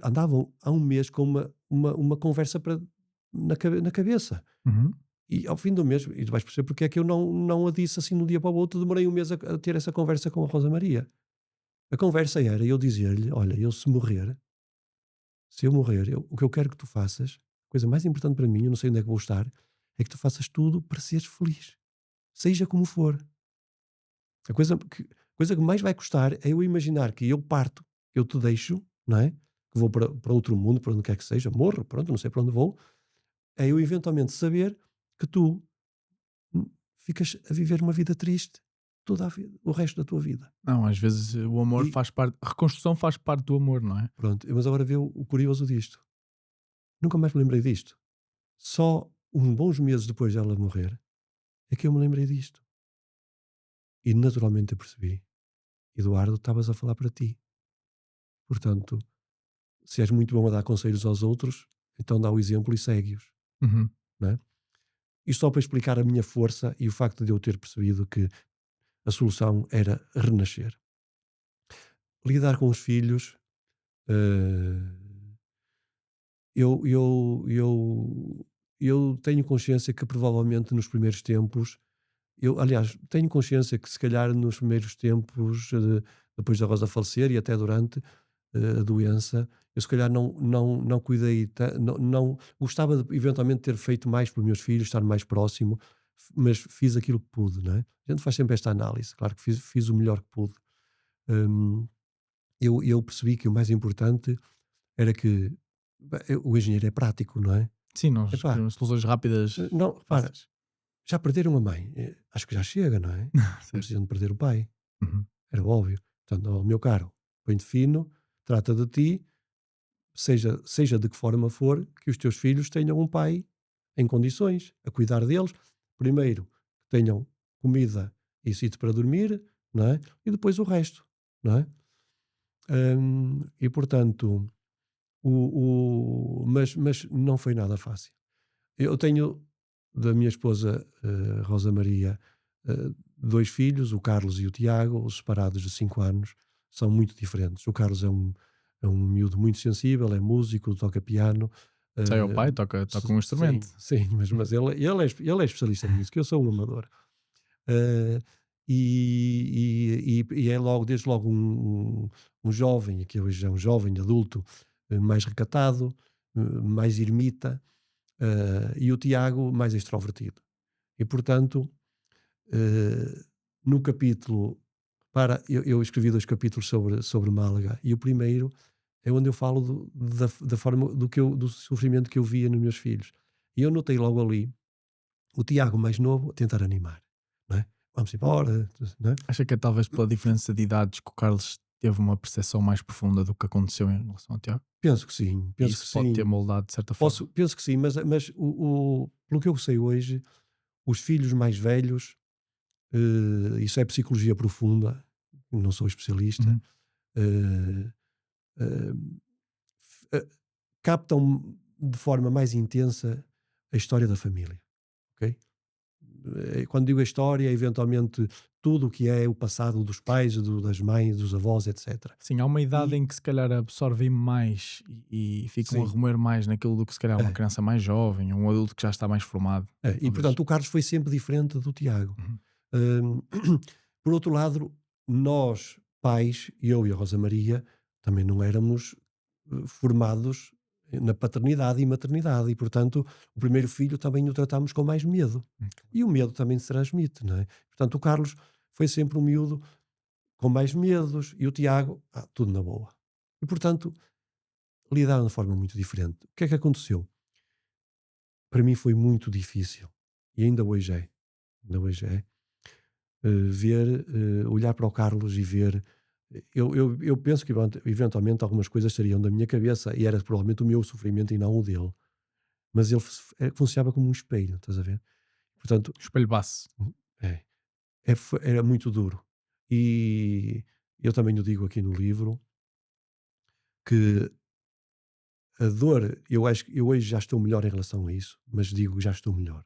andava há um mês com uma conversa na cabeça. uhum. E ao fim do mês, e tu vais perceber porque é que eu não a disse assim de um dia para o outro, demorei um mês a ter essa conversa com a Rosa Maria. A conversa era eu dizer-lhe: olha, se eu morrer, o que eu quero que tu faças, a coisa mais importante para mim, eu não sei onde é que vou estar, é que tu faças tudo para seres feliz, seja como for. A coisa que mais vai custar é eu imaginar que eu parto, que eu te deixo, não é? Que vou para outro mundo, para onde quer que seja, morro, pronto, não sei para onde vou. É eu eventualmente saber que tu ficas a viver uma vida triste toda a vida, o resto da tua vida. Não, às vezes o amor E faz parte, a reconstrução faz parte do amor, não é? pronto, mas agora vê o curioso disto. Nunca mais me lembrei disto. Só uns bons meses depois dela morrer é que eu me lembrei disto. E naturalmente eu percebi: Eduardo, estavas a falar para ti. Portanto, se és muito bom a dar conselhos aos outros, então dá o exemplo e segue-os. Uhum. Não é? Isto só para explicar a minha força e o facto de eu ter percebido que a solução era renascer. Lidar com os filhos, eh, eu tenho consciência que provavelmente nos primeiros tempos, aliás, tenho consciência que se calhar nos primeiros tempos, depois da Rosa falecer e até durante a doença, eu se calhar não cuidei, não gostava de eventualmente ter feito mais por meus filhos, estar mais próximo, mas fiz aquilo que pude, não é? A gente faz sempre esta análise, claro que fiz o melhor que pude. Hum, eu percebi que o mais importante era que o engenheiro é prático, não é? Sim, nós Epá, queremos soluções rápidas, não, repara, fáceis. já perderam a mãe, acho que já chega, não é? Não Certo. precisam de perder o pai, Uhum. era óbvio. Portanto, ó, meu caro, põe-te fino, trata de ti, seja de que forma for, que os teus filhos tenham um pai em condições, a cuidar deles. Primeiro, que tenham comida e sítio para dormir, não é? E depois o resto, não é? E portanto, mas não foi nada fácil. Eu tenho da minha esposa Rosa Maria dois filhos, o Carlos e o Tiago, separados de 5 anos, são muito diferentes. O Carlos é um miúdo muito sensível, é músico, toca piano. Sai ao eh, pai, toca um instrumento. sim, sim, mas ele é especialista em música, eu sou um amador. Eh, e é logo, desde logo, um jovem, que hoje é um jovem adulto, mais recatado, mais ermita, e o Tiago mais extrovertido. E portanto, eh, no capítulo, eu escrevi 2 capítulos sobre Málaga, e o primeiro é onde eu falo da forma do sofrimento que eu via nos meus filhos. E eu notei logo ali o Tiago mais novo a tentar animar, não é? Vamos embora, não é? Acha que é talvez pela diferença de idades que o Carlos teve uma percepção mais profunda do que aconteceu em relação ao Tiago? Penso que sim, E penso que isso pode ter sim. moldado de certa forma. Penso que sim, mas pelo que eu sei hoje, os filhos mais velhos, isso é psicologia profunda, não sou especialista, Uhum. eh, eh, eh, captam de forma mais intensa a história da família, ok? Quando digo a história, é eventualmente tudo o que é o passado dos pais, das mães, dos avós, etc. Sim, há uma idade E em que se calhar absorvem mais e ficam a sim, remoer mais naquilo do que se calhar uma é, criança mais jovem ou um adulto que já está mais formado. e Talvez. portanto o Carlos foi sempre diferente do Tiago. Uhum. Hum, por outro lado, nós, pais, eu e a Rosa Maria, também não éramos formados na paternidade e maternidade, e portanto o primeiro filho também o tratamos com mais medo, e o medo também se transmite, não é? Portanto o Carlos foi sempre um miúdo com mais medos, e o Tiago, tudo na boa. E portanto lidaram de forma muito diferente. O que é que aconteceu? Para mim foi muito difícil, e ainda hoje é, olhar para o Carlos e ver. Eu penso que eventualmente algumas coisas saíam da minha cabeça e era provavelmente o meu sofrimento e não o dele. Mas ele funcionava como um espelho, estás a ver? Portanto, Espelho baço. é, era muito duro. E eu também o digo aqui no livro que a dor, eu acho que eu hoje já estou melhor em relação a isso, mas digo já estou melhor.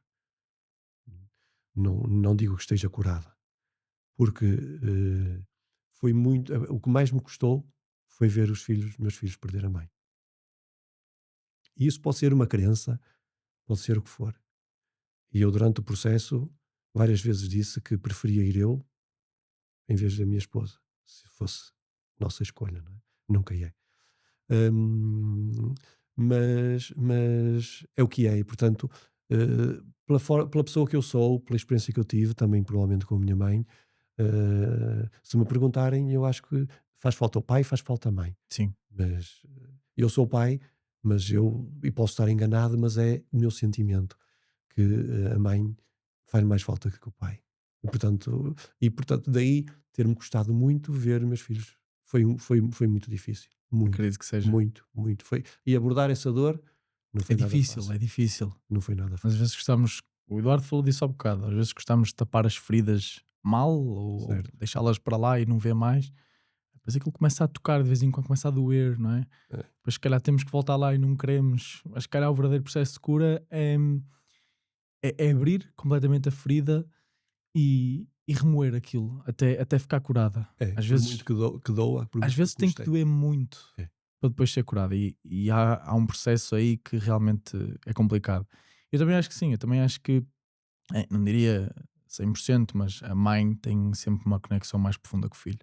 Não digo que esteja curada, porque foi muito. O que mais me custou foi ver meus filhos perder a mãe. E isso pode ser uma crença, pode ser o que for. E eu, durante o processo, várias vezes disse que preferia ir eu em vez da minha esposa, se fosse nossa escolha, não é? Nunca é. Hum, mas é o que é, e portanto, pela pessoa que eu sou, pela experiência que eu tive, também provavelmente com a minha mãe, se me perguntarem, eu acho que faz falta o pai, faz falta a mãe. Sim, Mas eu sou pai, e posso estar enganado, mas é o meu sentimento que a mãe faz mais falta que o pai. E portanto daí ter-me custado muito ver meus filhos. Foi muito difícil. Muito, acredito que seja. muito, muito. E abordar essa dor não foi nada fácil. É difícil. Não foi nada Mas às fácil. vezes gostamos, o Eduardo falou disso há bocado, às vezes gostamos de tapar as feridas mal ou Certo. deixá-las para lá e não ver mais. Depois aquilo começa a tocar, de vez em quando começa a doer, não é? É, Depois se calhar temos que voltar lá e não queremos. Mas se calhar o verdadeiro processo de cura é abrir completamente a ferida e remoer aquilo até ficar curada. Às por muito vezes, que doa, por às muito que vezes tem que custe. doer muito É. para depois ser curada e há um processo aí que realmente é complicado. Eu também acho que sim, eu também acho que não diria 100%, mas a mãe tem sempre uma conexão mais profunda com o filho.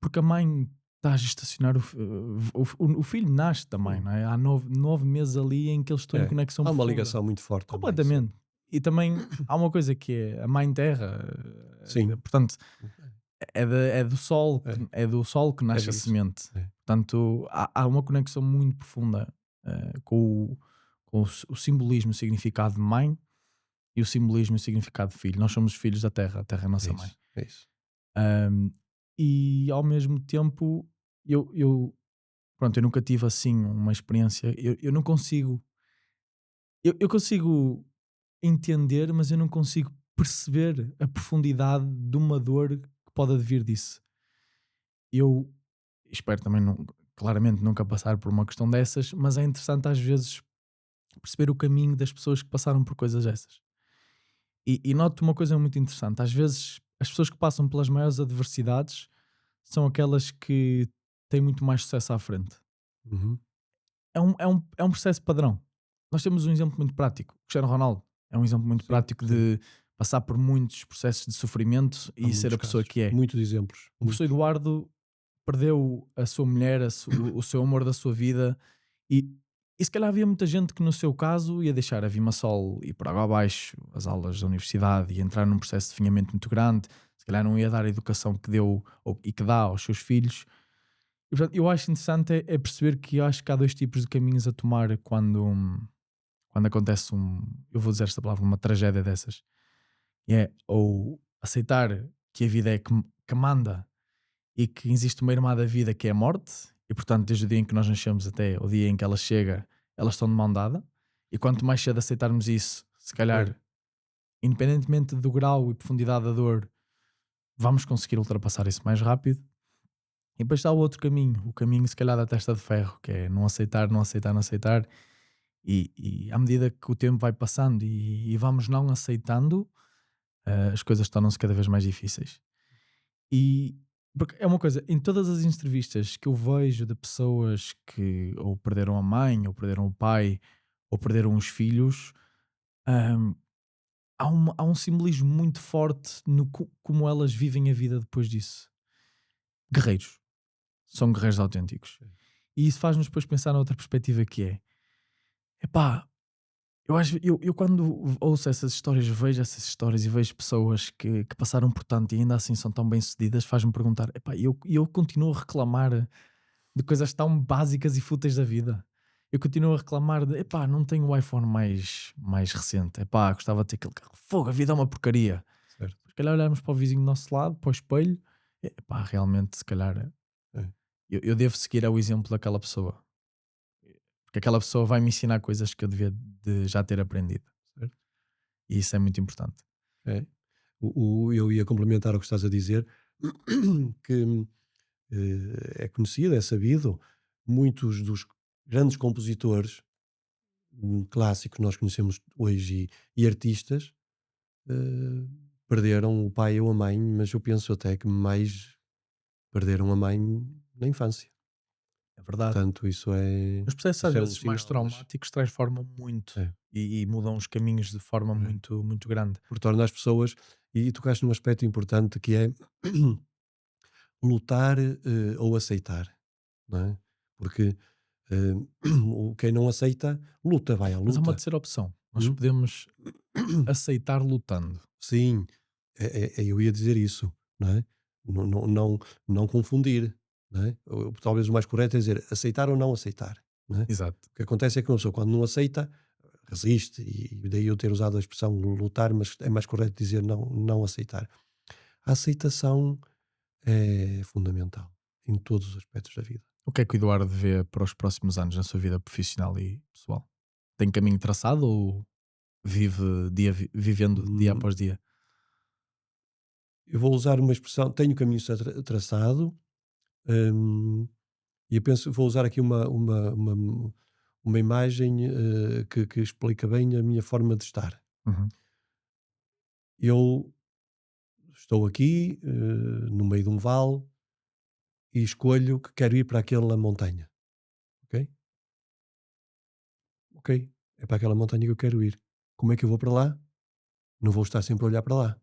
Porque a mãe está a gestacionar o filho nasce também, Sim. não é? Há 9 meses ali em que eles estão em É. conexão Há uma profunda. ligação muito forte também, sim. Completamente. E também há uma coisa que é a mãe terra, Sim. portanto, É, é do sol que é nasce a disso. semente. É. Portanto, há uma conexão muito profunda com o simbolismo e o significado de mãe e o simbolismo e o significado de filho. Nós somos filhos da terra, a terra é a É nossa mãe. isso. É isso. Um, e ao mesmo tempo, pronto, eu nunca tive assim uma experiência. Eu não consigo. Eu consigo entender, mas eu não consigo perceber a profundidade de uma dor que pode advir disso. Eu espero também, claramente, nunca passar por uma questão dessas, mas é interessante às vezes perceber o caminho das pessoas que passaram por coisas dessas. E noto uma coisa muito interessante: às vezes, as pessoas que passam pelas maiores adversidades são aquelas que têm muito mais sucesso à frente. Uhum. É um processo padrão. Nós temos um exemplo muito prático. O Cristiano Ronaldo é um exemplo muito Sim, prático sim. de passar por muitos processos de sofrimento Há e ser muitos a pessoa casos. que é. Muitos exemplos. O professor Muitos. Eduardo perdeu a sua mulher, o seu amor da sua vida e, e se calhar havia muita gente que no seu caso ia deixar a Vimasol ir por água abaixo, as aulas da universidade e entrar num processo de definhamento muito grande, se calhar não ia dar a educação que deu e que dá aos seus filhos. E, portanto, eu acho interessante é perceber que eu acho que há dois tipos de caminhos a tomar quando acontece eu vou dizer esta palavra, uma tragédia dessas. E é ou aceitar que a vida é que manda e que existe uma irmã da vida que é a morte, e portanto, desde o dia em que nós nascemos até o dia em que ela chega, elas estão de mão dada. E quanto mais cedo aceitarmos isso, se É. calhar, independentemente do grau e profundidade da dor, vamos conseguir ultrapassar isso mais rápido. E depois está o outro caminho, o caminho, se calhar, da testa de ferro, que é não aceitar, não aceitar, não aceitar. E à medida que o tempo vai passando e vamos não aceitando, as coisas tornam-se cada vez mais difíceis. E porque é uma coisa, em todas as entrevistas que eu vejo de pessoas que ou perderam a mãe, ou perderam o pai, ou perderam os filhos, hum, há um simbolismo muito forte no como elas vivem a vida depois disso. Guerreiros. São guerreiros autênticos. E isso faz-nos depois pensar noutra perspectiva que é, epá, eu quando ouço essas histórias, vejo essas histórias e vejo pessoas que passaram por tanto e ainda assim são tão bem-sucedidas, faz-me perguntar, epá, eu continuo a reclamar de coisas tão básicas e fúteis da vida. Eu continuo a reclamar de, epá, não tenho o iPhone mais recente, epá, gostava de ter aquele carro. Fogo, a vida é uma porcaria. certo. Se calhar olharmos para o vizinho do nosso lado, para o espelho, epá, realmente, se calhar, É, eu devo seguir ao exemplo daquela pessoa. Porque aquela pessoa vai me ensinar coisas que eu devia de já ter aprendido. certo. E isso é muito importante. É. Eu ia complementar o que estás a dizer, que é conhecido, é sabido, muitos dos grandes compositores clássicos que nós conhecemos hoje e artistas eh, perderam o pai ou a mãe, mas eu penso até que mais perderam a mãe na infância. É verdade. Portanto, Os processos às isso é um vezes mais sinal, mas traumáticos transformam muito é, e mudam os caminhos de forma é, muito, muito grande. porque torna as pessoas, e tocaste num aspecto importante que é lutar ou aceitar, não é? Porque quem não aceita, luta, vai à Mas há uma luta. terceira opção. Nós Hum? podemos aceitar lutando. Sim, eu ia dizer isso, não é? Não, não, não, não confundir, não é? Talvez o mais correto é dizer aceitar ou não aceitar, não é? Exato. O que acontece é que uma pessoa, quando não aceita, resiste, e daí eu ter usado a expressão lutar, mas é mais correto dizer não aceitar. A aceitação é fundamental em todos os aspectos da vida. O que é que o Eduardo vê para os próximos anos na sua vida profissional e pessoal? Tem caminho traçado ou vivendo dia Hum, após dia? eu vou usar uma expressão, tenho o caminho traçado, hum, e eu penso, vou usar aqui uma imagem que explica bem a minha forma de estar. Uhum. Eu estou aqui no meio de um vale e escolho que quero ir para aquela montanha, ok? Ok, é para aquela montanha que eu quero ir. Como é que eu vou para lá? Não vou estar sempre a olhar para lá.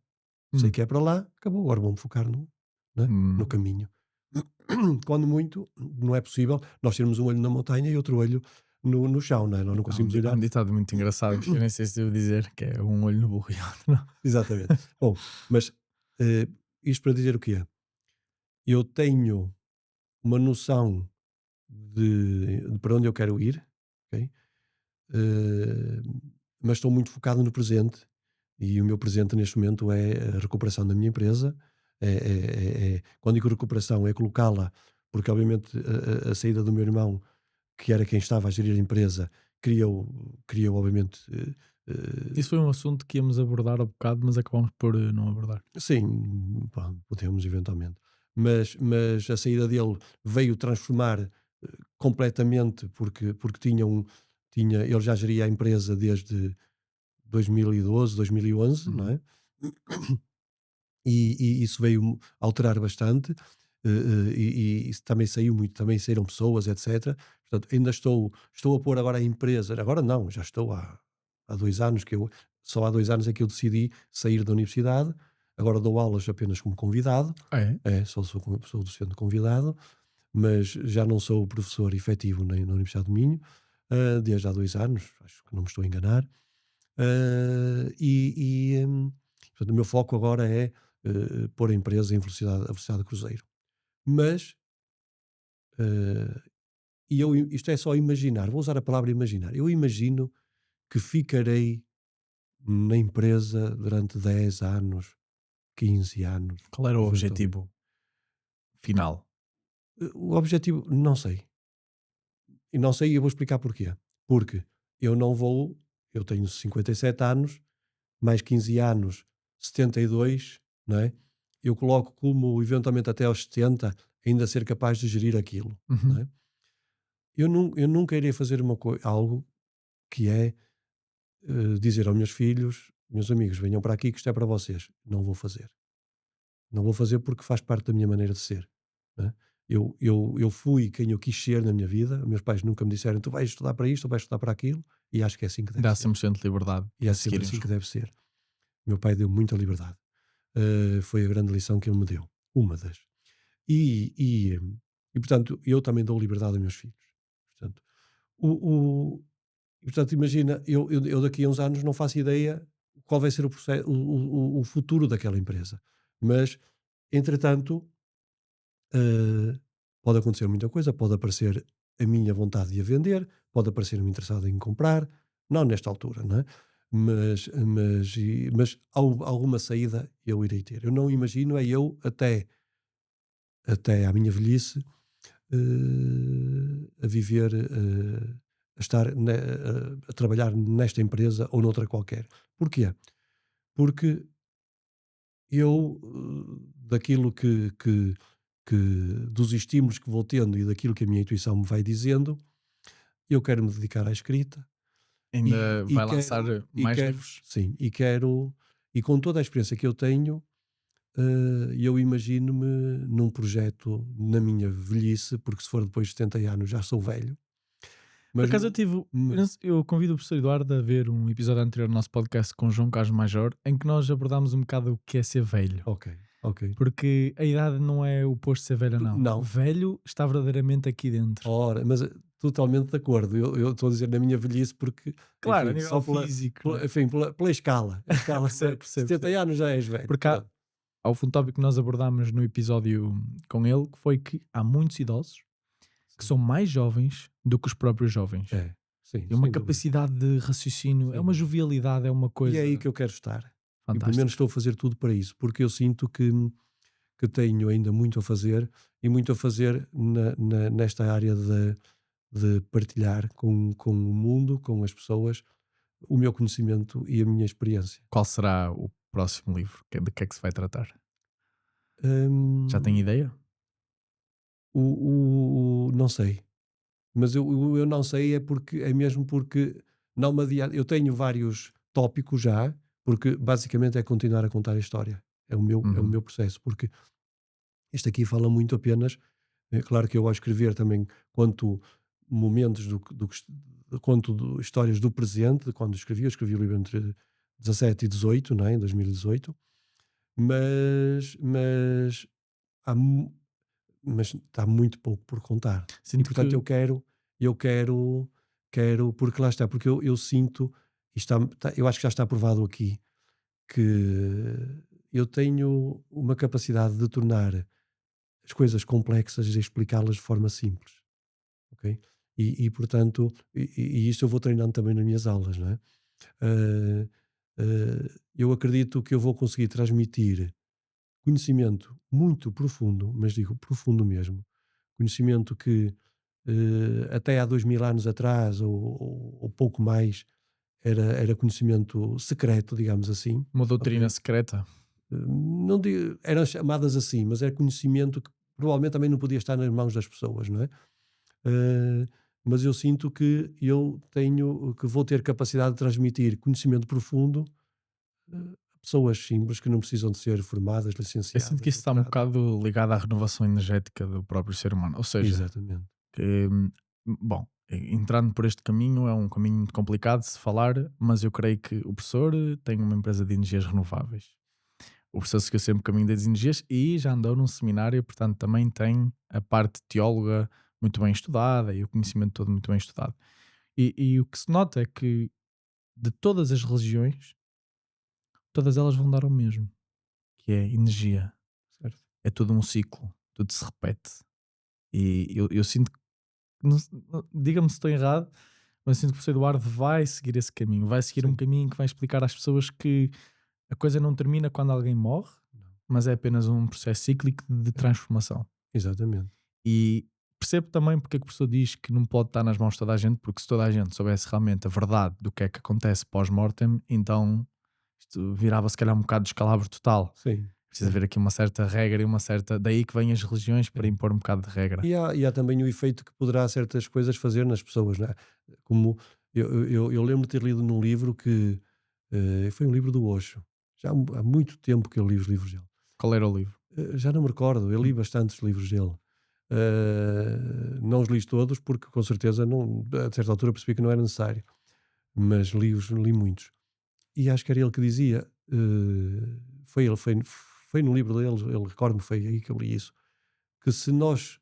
Sei Hum. que é para lá, acabou. Agora vou-me focar né, no Hum. caminho. Quando muito, não é possível nós termos um olho na montanha e outro olho no chão, não é? Nós não conseguimos Há um olhar. ditado muito engraçado, eu nem sei se devo dizer, que é um olho no burro e outro não. Exatamente. Bom, mas eh, isto para dizer o que é? Eu tenho uma noção de para onde eu quero ir, ok? Eh, mas estou muito focado no presente e o meu presente neste momento é a recuperação da minha empresa. Quando digo recuperação, é colocá-la, porque obviamente a saída do meu irmão, que era quem estava a gerir a empresa, criou obviamente. Isso foi um assunto que íamos abordar há bocado, mas acabamos por não abordar. Sim, pá, podemos eventualmente. Mas a saída dele veio transformar completamente, porque ele já geria a empresa desde 2012, 2011, não Uhum. é? E isso veio alterar bastante, e isso também saiu muito, também saíram pessoas, etc. Portanto, ainda estou a pôr agora a empresa, agora não, já estou há 2 anos só há 2 anos é que eu decidi sair da universidade, agora dou aulas apenas como convidado, Ah, é? sou docente convidado, mas já não sou professor efetivo na Universidade do Minho, desde há 2 anos, acho que não me estou a enganar. Portanto, o meu foco agora é pôr a empresa em velocidade cruzeiro. Mas, eh, isto é só imaginar, vou usar a palavra imaginar. Eu imagino que ficarei na empresa durante 10 anos, 15 anos, Qual era o eventualmente. objetivo final? O objetivo, não sei. E não sei, e eu vou explicar porquê. Porque eu não vou, eu tenho 57 anos, mais 15 anos, 72, não é? Eu coloco como eventualmente até aos 70 ainda ser capaz de gerir aquilo, não Uhum. é? Eu nunca irei fazer algo que é dizer aos meus filhos, meus amigos, venham para aqui que isto é para vocês. Não vou fazer. Não vou fazer porque faz parte da minha maneira de ser, não é? Eu fui quem eu quis ser na minha vida. Meus pais nunca me disseram tu vais estudar para isto ou vais estudar para aquilo, e acho que é assim que deve Dá ser. 100% de liberdade E é para sempre seguirem assim os que rumos. deve ser. Meu pai deu muita liberdade. Foi a grande lição que ele me deu. Uma das. E E, portanto, eu também dou liberdade aos meus filhos. Portanto, e, portanto imagina, eu daqui a uns anos não faço ideia qual vai ser o futuro daquela empresa. Mas, entretanto, eh, pode acontecer muita coisa, pode aparecer a minha vontade de a vender, pode aparecer um interessado em comprar, não nesta altura, não é? Mas alguma saída eu irei ter. Eu não imagino é eu até à minha velhice a viver, a estar a trabalhar nesta empresa ou noutra qualquer. Porquê? Porque eu, daquilo que dos estímulos que vou tendo e daquilo que a minha intuição me vai dizendo, eu quero me dedicar à escrita Ainda e vai lançar quero, mais livros? sim, e com toda a experiência que eu tenho, eu imagino-me num projeto na minha velhice, porque se for depois de 70 anos já sou velho, Por mas acaso eu tive. me- Eu convido o professor Eduardo a ver um episódio anterior do nosso podcast com o João Carlos Major, em que nós abordámos um bocado o que é ser velho. ok, ok. Porque a idade não é o posto de ser velho ou não. Não, Velho está verdadeiramente aqui dentro. ora, mas totalmente de acordo. Eu estou a dizer na minha velhice porque, Claro, a enfim, nível só físico, não é? enfim, pela escala. A escala Percebo, percebo, 70 percebo. anos já és velho. Porque Pronto. há um tópico que nós abordámos no episódio com ele, que foi que há muitos idosos que Sim. são mais jovens do que os próprios jovens. É, sim, Tem uma sem dúvida. capacidade de raciocínio, é Sem uma dúvida. jovialidade, é uma E é aí coisa que eu quero estar. E pelo menos fantástica. estou a fazer tudo para isso, porque eu sinto que tenho ainda muito a fazer e muito a fazer nesta área de partilhar com o mundo, com as pessoas, o meu conhecimento e a minha experiência. Qual será o próximo livro? De que é que se vai tratar? Já tem Hum, ideia? não sei, mas eu não sei é mesmo porque não me adianta. Eu tenho vários tópicos já, porque basicamente é continuar a contar a história. É o Uhum. meu processo, porque este aqui fala muito apenas. É claro que eu ao escrever também conto momentos conto histórias do presente, de quando escrevi. Eu escrevi o livro entre 17 e 18, não é? Em 2018, mas há, mas está muito pouco por contar. E Sinto portanto que eu quero, porque lá está, porque eu sinto, e eu acho que já está provado aqui, que eu tenho uma capacidade de tornar as coisas complexas e explicá-las de forma simples, ok? Portanto, e isso eu vou treinando também nas minhas aulas, não é? Ah, eu acredito que eu vou conseguir transmitir conhecimento muito profundo, mas digo profundo mesmo, conhecimento que até há 2000 anos atrás ou pouco mais era conhecimento secreto, digamos assim, uma doutrina ok? secreta. Não digo, eram chamadas assim, mas é conhecimento que provavelmente também não podia estar nas mãos das pessoas, não é? Eh, mas eu sinto que vou ter capacidade de transmitir conhecimento profundo a pessoas simples que não precisam de ser formadas, Eu sinto que licenciadas, isso está um doutoradas. bocado ligado à renovação energética do próprio ser humano. Ou seja, Exatamente. que, bom, entrando por este caminho é um caminho muito complicado de se falar, mas eu creio que o professor tem uma empresa de energias renováveis. O professor seguiu sempre o caminho das energias e já andou num seminário, portanto também tem a parte teóloga muito bem estudada e o conhecimento todo muito bem estudado. E o que se nota é que de todas as religiões, todas elas vão dar ao mesmo, que é energia. Certo. É tudo um ciclo, tudo se repete. E eu sinto que, diga-me se estou errado, mas sinto que o professor Eduardo vai seguir esse caminho, vai seguir um Sim. caminho que vai explicar às pessoas que a coisa não termina quando alguém morre, Não. mas é apenas um processo cíclico de É, transformação. exatamente. E percebo também porque é que o professor diz que não pode estar nas mãos de toda a gente, porque se toda a gente soubesse realmente a verdade do que é que acontece pós-mortem, então isto virava se calhar um bocado de descalabro total. Sim. Precisa Sim. haver aqui uma certa regra e uma certa. Daí que vêm as religiões para É. impor um bocado de regra. E há também o efeito que poderá certas coisas fazer nas pessoas, não é? Como eu lembro de ter lido num livro que foi um livro do Osho. Já há muito tempo que eu li os livros dele. Qual era o livro? Já não me recordo, eu li Hum. bastantes livros dele. Não os li todos, porque com certeza não, a certa altura percebi que não era necessário, mas li muitos. E acho que era ele que dizia, foi no livro dele, ele recordo-me, foi aí que eu li isso, que se nós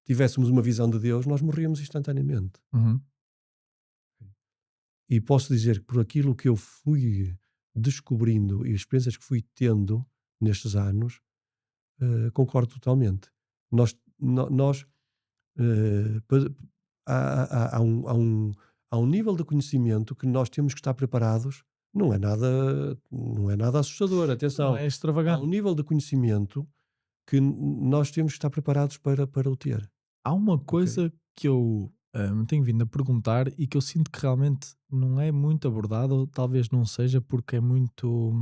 tivéssemos uma visão de Deus, nós morríamos instantaneamente. Uhum. E posso dizer que por aquilo que eu fui descobrindo e as experiências que fui tendo nestes anos, concordo totalmente. Nós há um nível de conhecimento que nós temos que estar preparados. Não é nada assustador, Não atenção. é Há um extravagante. nível de conhecimento que nós temos que estar preparados para o ter. Há uma Ok? coisa que eu me tenho vindo a perguntar e que eu sinto que realmente não é muito abordado, ou talvez não seja, porque é muito.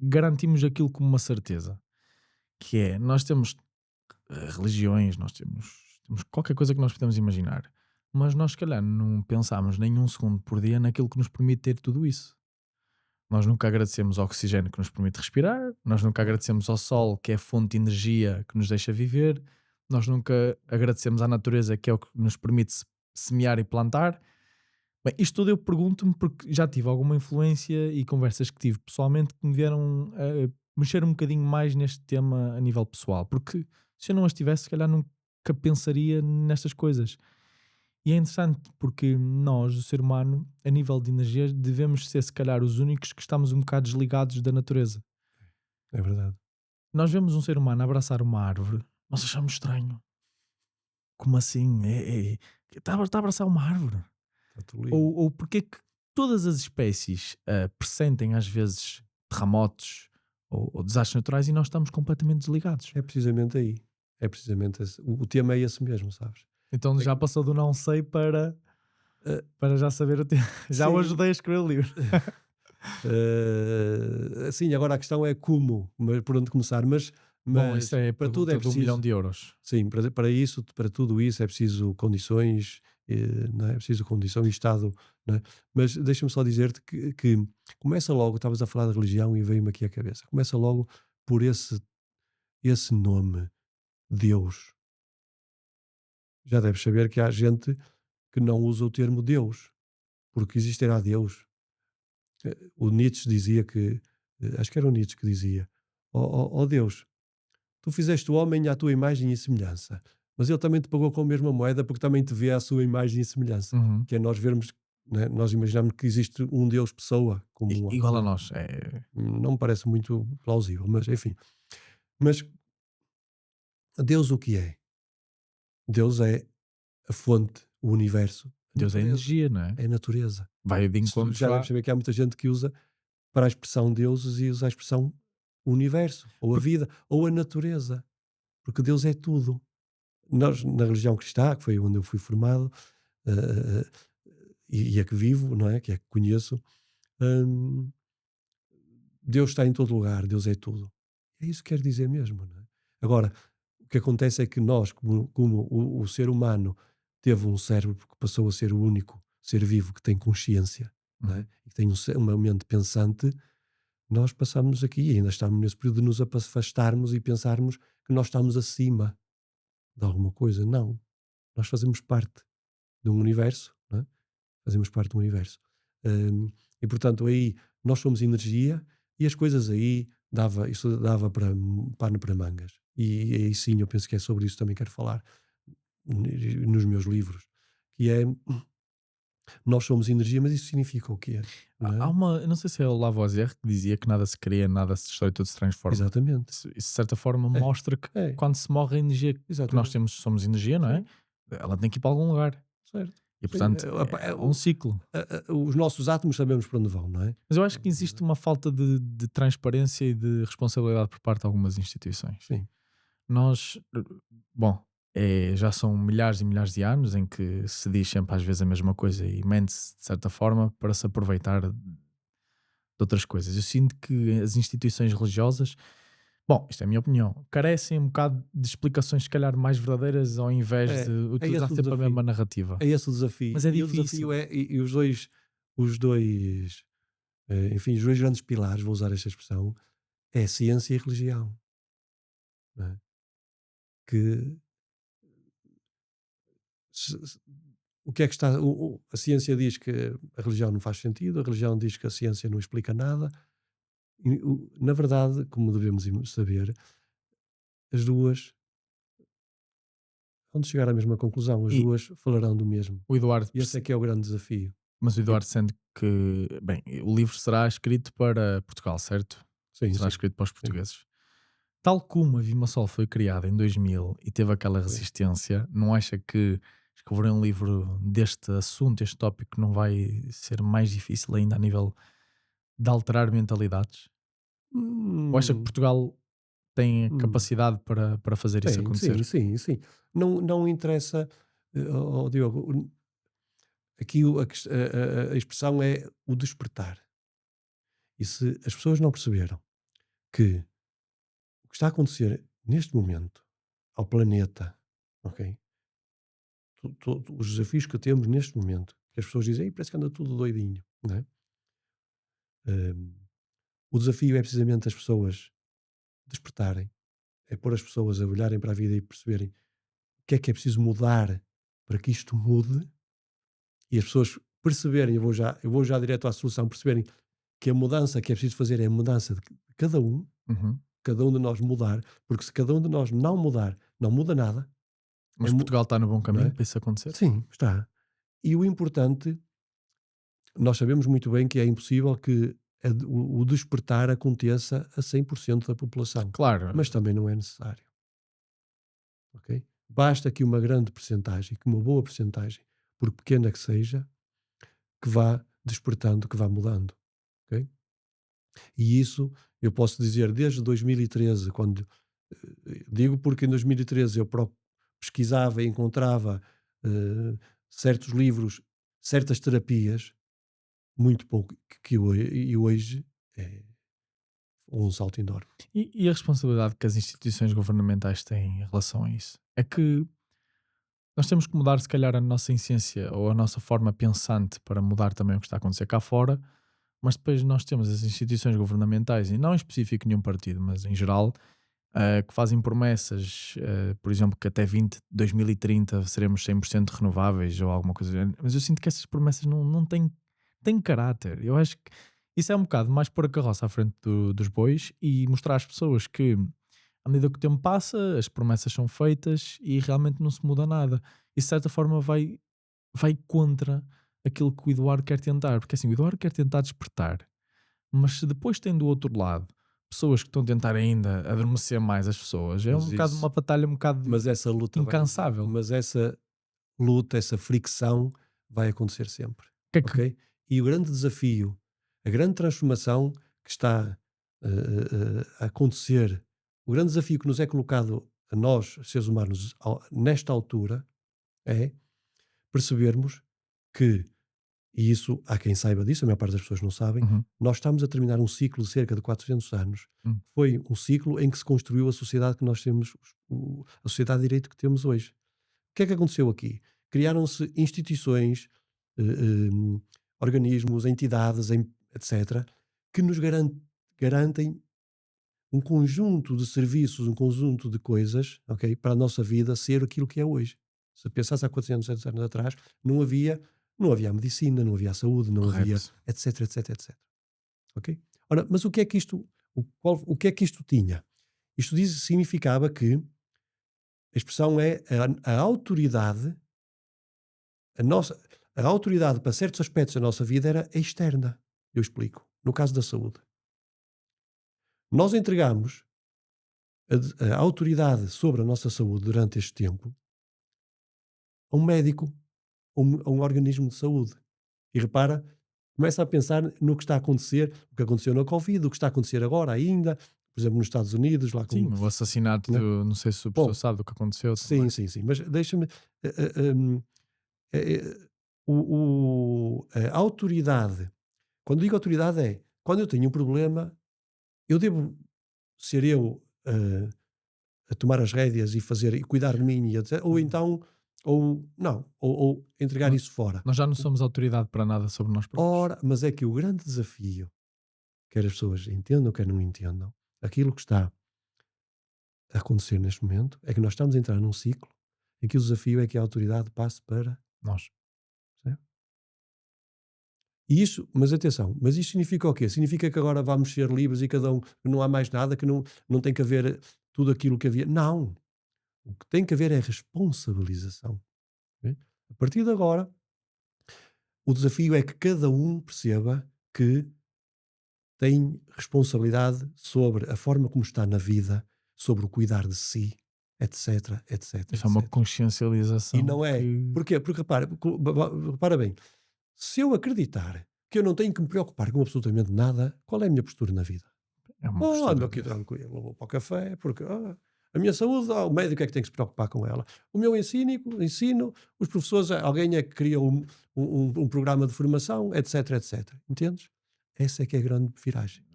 Garantimos aquilo como uma certeza. Que é, nós temos religiões, nós temos qualquer coisa que nós podemos imaginar, mas nós, se calhar, não pensamos nem um segundo por dia naquilo que nos permite ter tudo isso. Nós nunca agradecemos ao oxigênio que nos permite respirar, nós nunca Claro. agradecemos ao sol, que é a fonte de energia que nos deixa viver, nós nunca agradecemos à natureza, que é o que nos permite semear e plantar. Bem, isto tudo eu pergunto-me porque já tive alguma influência e conversas que tive pessoalmente que me vieram a mexer um bocadinho mais neste tema a nível pessoal. Porque se eu não as tivesse, se calhar nunca pensaria nestas coisas. E é interessante porque nós, o ser humano, a nível de energia, devemos ser, se calhar, os únicos que estamos um bocado desligados da natureza. É verdade. Nós vemos um ser humano abraçar uma árvore, nós achamos estranho. Como assim? Está a abraçar uma árvore? Está tudo lindo. Ou porque é que todas as espécies pressentem às vezes terremotos ou desastres naturais e nós estamos completamente desligados? É precisamente aí. É precisamente esse. O tema é esse mesmo, sabes? Então É já que, passou do não sei eh, para já saber o tema. Já o sim. ajudei a escrever o livro. Sim, agora a questão é como, por onde começar, mas, Bom, isso mas é a para tudo é pergunta de 1 milhão preciso, de euros. sim, para isso, para tudo isso é preciso condições, não é? É preciso condição e Estado, não é? Mas deixa-me só dizer-te que começa logo, estavas a falar de religião e veio-me aqui à cabeça, começa logo por esse nome, Deus. Já deves saber que há gente que não usa o termo Deus, porque existirá Deus. O Nietzsche dizia que, acho que era o Nietzsche que dizia, ó Deus, tu fizeste o homem à tua imagem e semelhança, mas ele também te pagou com a mesma moeda porque também te vê à sua imagem e semelhança. Uhum. Que é nós vermos, né, nós imaginamos que existe um Deus pessoa, Igual a né, nós. não me parece muito plausível, mas enfim. Mas Deus o que é? Deus é a fonte, o universo, a Deus é natureza. energia, não é? É a natureza. Vai de Se tu encontro já deves já. saber que há muita gente que usa para a expressão deuses e usa a expressão universo, ou a Porque- vida, ou a natureza, porque Deus é tudo. Nós, na religião cristã, que foi onde eu fui formado, eh, e a que vivo, não é? Que é que conheço, hum, Deus está em todo lugar, Deus é tudo. É isso que quer dizer mesmo, não é? Agora, o que acontece é que nós, como o ser humano teve um cérebro que passou a ser o único ser vivo que tem consciência, não é? Uhum. E que tem uma mente pensante, nós passamos aqui e ainda estamos nesse período de nos afastarmos e pensarmos que nós estamos acima de alguma coisa. Não. Nós fazemos parte de um universo, não é? Fazemos parte do universo. Hum, e portanto, aí nós somos energia e as coisas aí isso dava para pano para mangas. E aí sim, eu penso que é sobre isso que também quero falar nos meus livros, que é nós somos energia, mas isso significa o quê? Não Há é? uma, eu não sei se é o Lavoisier que dizia que nada se cria, nada se destrói, tudo se transforma. Exatamente. Isso, de certa forma É, mostra que é, quando se morre a energia que nós exatamente. temos, somos energia, não é? Sim, Ela tem que ir para algum lugar. certo. E Sim, portanto é um ciclo. os nossos átomos sabemos para onde vão, não é? Mas eu acho que existe uma falta de transparência e de responsabilidade por parte de algumas instituições. Sim, Nós, bom, já são milhares e milhares de anos em que se diz sempre às vezes a mesma coisa e mente-se de certa forma para se aproveitar de outras coisas. Eu sinto que as instituições religiosas, bom, isto é a minha opinião, carecem um bocado de explicações se calhar mais verdadeiras ao invés de é utilizar esse o sempre a desafio. mesma narrativa. É esse o desafio. Mas é E o difícil. desafio é, e os dois, enfim, os dois grandes pilares, vou usar esta expressão, é ciência e religião. Não é? Que o que é que está. A ciência diz que a religião não faz sentido, a religião diz que a ciência não explica nada. E, na verdade, como devemos saber, as duas vão chegar à mesma conclusão, as E duas falarão do mesmo. o Eduardo, E esse é que é o grande desafio. mas o E- Eduardo sente que, bem, o livro será escrito para Portugal, certo? Sim, Será sim, escrito para os sim, portugueses. Tal como a Vimasol foi criada em 2000 e teve aquela sim. resistência, não acha que escrever um livro deste assunto, este tópico, não vai ser mais difícil ainda a nível de alterar mentalidades? Ou acha que Hum, Portugal tem a hum. capacidade para fazer isso Sim, sim, acontecer? sim, sim. Não interessa, Diogo, aqui a expressão é o despertar. E se as pessoas não perceberam que o que está a acontecer neste momento ao planeta, ok? Os desafios que temos neste momento, que as pessoas dizem: "Ei, parece que anda tudo doidinho", não é? Hum, o desafio é precisamente as pessoas despertarem, é pôr as pessoas a olharem para a vida e perceberem o que é preciso mudar para que isto mude, e as pessoas perceberem, eu vou já direto à solução, perceberem que a mudança que é preciso fazer é a mudança de cada um, Uhum. cada um de nós mudar, porque se cada um de nós não mudar, não muda nada, é Mas Portugal está no bom não caminho é? para isso acontecer? Sim, está. E o importante, nós sabemos muito bem que é impossível que o despertar aconteça a 100% da população, Claro, mas também não é necessário, ok? Basta que uma grande percentagem, que uma boa percentagem, por pequena que seja, que vá despertando, que vá mudando, ok? E isso eu posso dizer desde 2013, quando digo porque em 2013 eu pesquisava e encontrava certos livros, certas terapias, muito pouco, e hoje é um salto enorme. e a responsabilidade que as instituições governamentais têm em relação a isso? É que nós temos que mudar, se calhar, a nossa essência ou a nossa forma pensante para mudar também o que está a acontecer cá fora, mas depois nós temos as instituições governamentais, e não em específico nenhum partido, mas em geral, que fazem promessas, por exemplo, que até 2030 seremos 100% renováveis ou alguma coisa do género. Mas eu sinto que essas promessas não têm caráter. Eu acho que isso é um bocado mais pôr a carroça à frente dos bois e mostrar às pessoas que, à medida que o tempo passa, as promessas são feitas e realmente não se muda nada. E de certa forma vai contra aquilo que o Eduardo quer tentar. Porque assim, o Eduardo quer tentar despertar, mas se depois tem do outro lado pessoas que estão a tentar ainda adormecer mais as pessoas, é um Mas bocado uma isso, batalha um bocado mas essa luta vai, incansável. mas essa luta, essa fricção vai acontecer sempre, O que é que. ok? E o grande desafio, a grande transformação que está a acontecer, o grande desafio que nos é colocado a nós, seres humanos, nesta altura, é percebermos que, e isso há quem saiba disso, a maior parte das pessoas não sabem, Uhum, nós estamos a terminar um ciclo de cerca de 400 anos. uhum, Foi um ciclo em que se construiu a sociedade que nós temos, a sociedade de direito que temos hoje. O que é que aconteceu aqui? Criaram-se instituições, eh, eh, organismos, entidades, etc., que nos garantem um conjunto de serviços, um conjunto de coisas, ok, para a nossa vida ser aquilo que é hoje. Se pensasse há 400 anos atrás, não havia a medicina, não havia a saúde, não havia, correto. etc, etc, etc. Ok? Ora, mas o que é que isto, o que é que isto tinha? Isto significava que a expressão é a autoridade, a nossa, a autoridade para certos aspectos da nossa vida era externa. Eu explico. No caso da saúde. Nós entregamos a autoridade sobre a nossa saúde durante este tempo a um médico, a um organismo de saúde. E repara, começa a pensar no que está a acontecer, o que aconteceu na Covid, o que está a acontecer agora ainda, por exemplo, nos Estados Unidos, lá Sim, com. o assassinato Né? do. Não sei se o professor Bom, sabe do que aconteceu sim, também. sim, sim, mas deixa-me. eh, eh, hum, eh, eh, a autoridade, quando digo autoridade é, quando eu tenho um problema, eu devo ser eu a tomar as rédeas e fazer e cuidar de mim, e etc. Ou Uhum. então, ou não, ou entregar No- isso fora. Nós já não somos autoridade para nada sobre nós próprios. Ora, mas é que o grande desafio, quer as pessoas entendam, quer não entendam, aquilo que está a acontecer neste momento é que nós estamos a entrar num ciclo em que o desafio é que a autoridade passe para. Nós. Certo? E isso, mas atenção, mas isto significa o quê? Significa que agora vamos ser livres e cada um, que não há mais nada, que não tem que haver tudo aquilo que havia. Não. O que tem que haver é responsabilização. Ok? A partir de agora, o desafio é que cada um perceba que tem responsabilidade sobre a forma como está na vida, sobre o cuidar de si, etc, etc, Isso é uma etc. E consciencialização não é. que Porquê? Porque repara bem, se eu acreditar que eu não tenho que me preocupar com absolutamente nada, qual é a minha postura na vida? é uma Oh, ando postura aqui de... tranquilo, vou para o café, porque a minha saúde, o médico é que tem que se preocupar com ela. O meu ensino, os professores, alguém é que cria um programa de formação, etc, etc. Entendes? Essa é que é a grande viragem. Em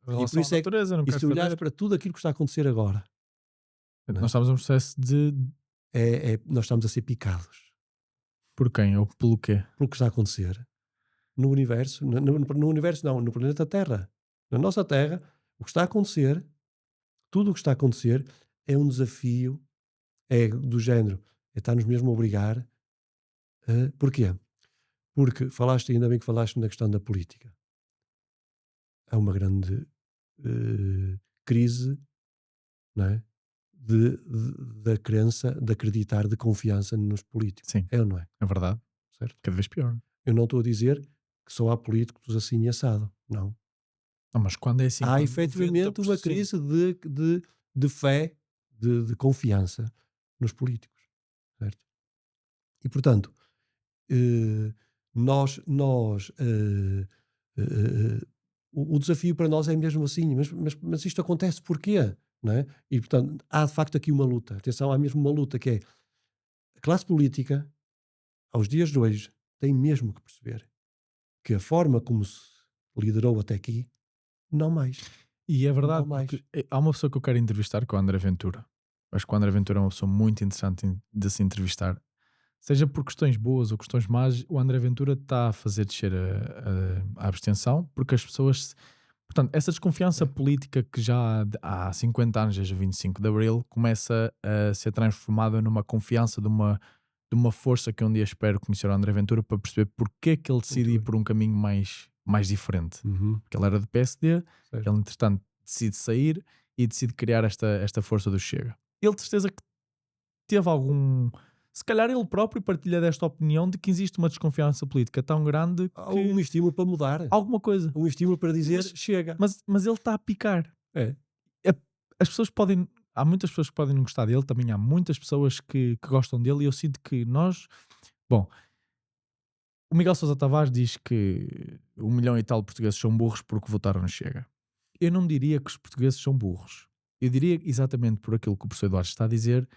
E por relação à isso é que, natureza, não e quero se olhares saber. para tudo aquilo que está a acontecer agora, não Nós é? estamos num processo de... Nós estamos a ser picados Por quem? Ou pelo quê? pelo que está a acontecer no universo, no universo não, no planeta Terra. Na nossa Terra, o que está a acontecer, tudo o que está a acontecer é um desafio, é do género, está-nos mesmo a obrigar porquê? Porque falaste, ainda bem que falaste na questão da política. Há uma grande crise, não é? Da crença, de acreditar, de confiança nos políticos. Sim, É ou não é? é verdade. Certo? Cada vez pior. Eu não estou a dizer que só há políticos assim e assado. Não. Não, mas quando é assim, Há quando efetivamente uma 90%... crise de fé, de confiança nos políticos. Certo? E, portanto, eh, nós o desafio para nós é mesmo assim, mas isto acontece porquê? Não é? E, portanto, há de facto aqui uma luta. Atenção, há mesmo uma luta que é a classe política, aos dias de hoje, tem mesmo que perceber que a forma como se liderou até aqui, não mais. E é Não verdade, mais. porque há uma pessoa que eu quero entrevistar, que é o André Ventura. Acho que o André Ventura é uma pessoa muito interessante de se entrevistar. Seja por questões boas ou questões más, o André Ventura está a fazer descer a abstenção, porque as pessoas... Portanto, essa desconfiança É. política que já há 50 anos, desde o 25 de Abril, começa a ser transformada numa confiança de uma força que um dia espero conhecer o André Ventura para perceber porque é que ele decide Muito ir bem. por um caminho mais diferente. Uhum. Porque ele era de PSD, Certo. ele entretanto decide sair e decide criar esta força do Chega. Ele de certeza que teve algum... Se calhar ele próprio partilha desta opinião de que existe uma desconfiança política tão grande Há que... um estímulo para mudar. Alguma coisa. Um estímulo para dizer Mas, chega. mas ele está a picar. É. É- As pessoas podem... Há muitas pessoas que podem não gostar dele, também há muitas pessoas que gostam dele, e eu sinto que nós... Bom, o Miguel Sousa Tavares diz que 1 milhão e tal de portugueses são burros porque votaram no Chega. Eu não diria que os portugueses são burros. Eu diria exatamente por aquilo que o professor Eduardo está a dizer,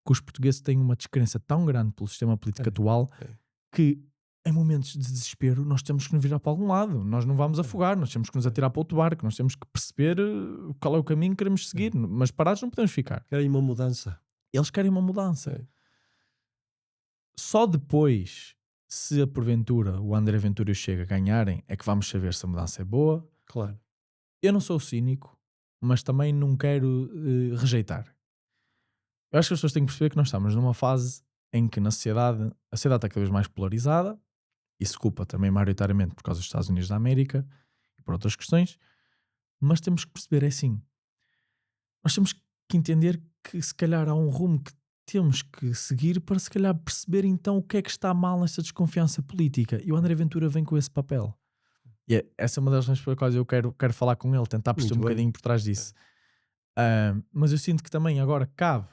que os portugueses têm uma descrença tão grande pelo sistema político É, atual é. que em momentos de desespero nós temos que nos virar para algum lado. Nós não vamos afogar, nós temos que nos atirar para outro barco, nós temos que perceber qual é o caminho que queremos seguir, mas parados não podemos ficar. Querem uma mudança. Eles querem uma mudança. É. Só depois, se a porventura o André Ventura e o Chega ganharem, é que vamos saber se a mudança é boa. Claro. Eu não sou cínico, mas também não quero rejeitar. Eu acho que as pessoas têm que perceber que nós estamos numa fase em que a sociedade está cada vez mais polarizada, e se culpa também maioritariamente por causa dos Estados Unidos da América e por outras questões, mas temos que perceber, é assim, nós temos que entender que se calhar há um rumo que temos que seguir para se calhar perceber então o que é que está mal nesta desconfiança política, e o André Ventura vem com esse papel. E essa é uma das razões pelas quais eu quero falar com ele, tentar perceber Muito um bem. bocadinho por trás disso. Mas eu sinto que também agora cabe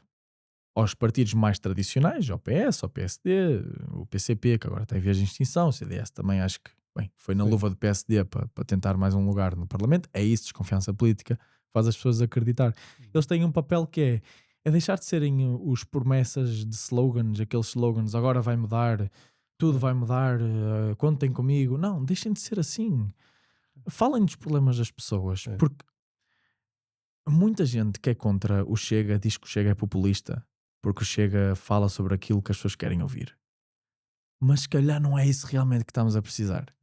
aos partidos mais tradicionais, ao PS, ao PSD, o PCP, que agora está em vias de extinção, o CDS também acho que, bem, foi na Sim. luva do PSD para tentar mais um lugar no Parlamento. É isso, desconfiança política, faz as pessoas acreditar. Eles têm um papel que é deixar de serem os promessas de slogans, aqueles slogans, agora vai mudar, tudo vai mudar, contem comigo. Não, deixem de ser assim. Falem dos problemas das pessoas, É. porque muita gente que é contra o Chega diz que o Chega é populista, porque o Chega fala sobre aquilo que as pessoas querem ouvir. Mas se calhar não é isso realmente que estamos a precisar.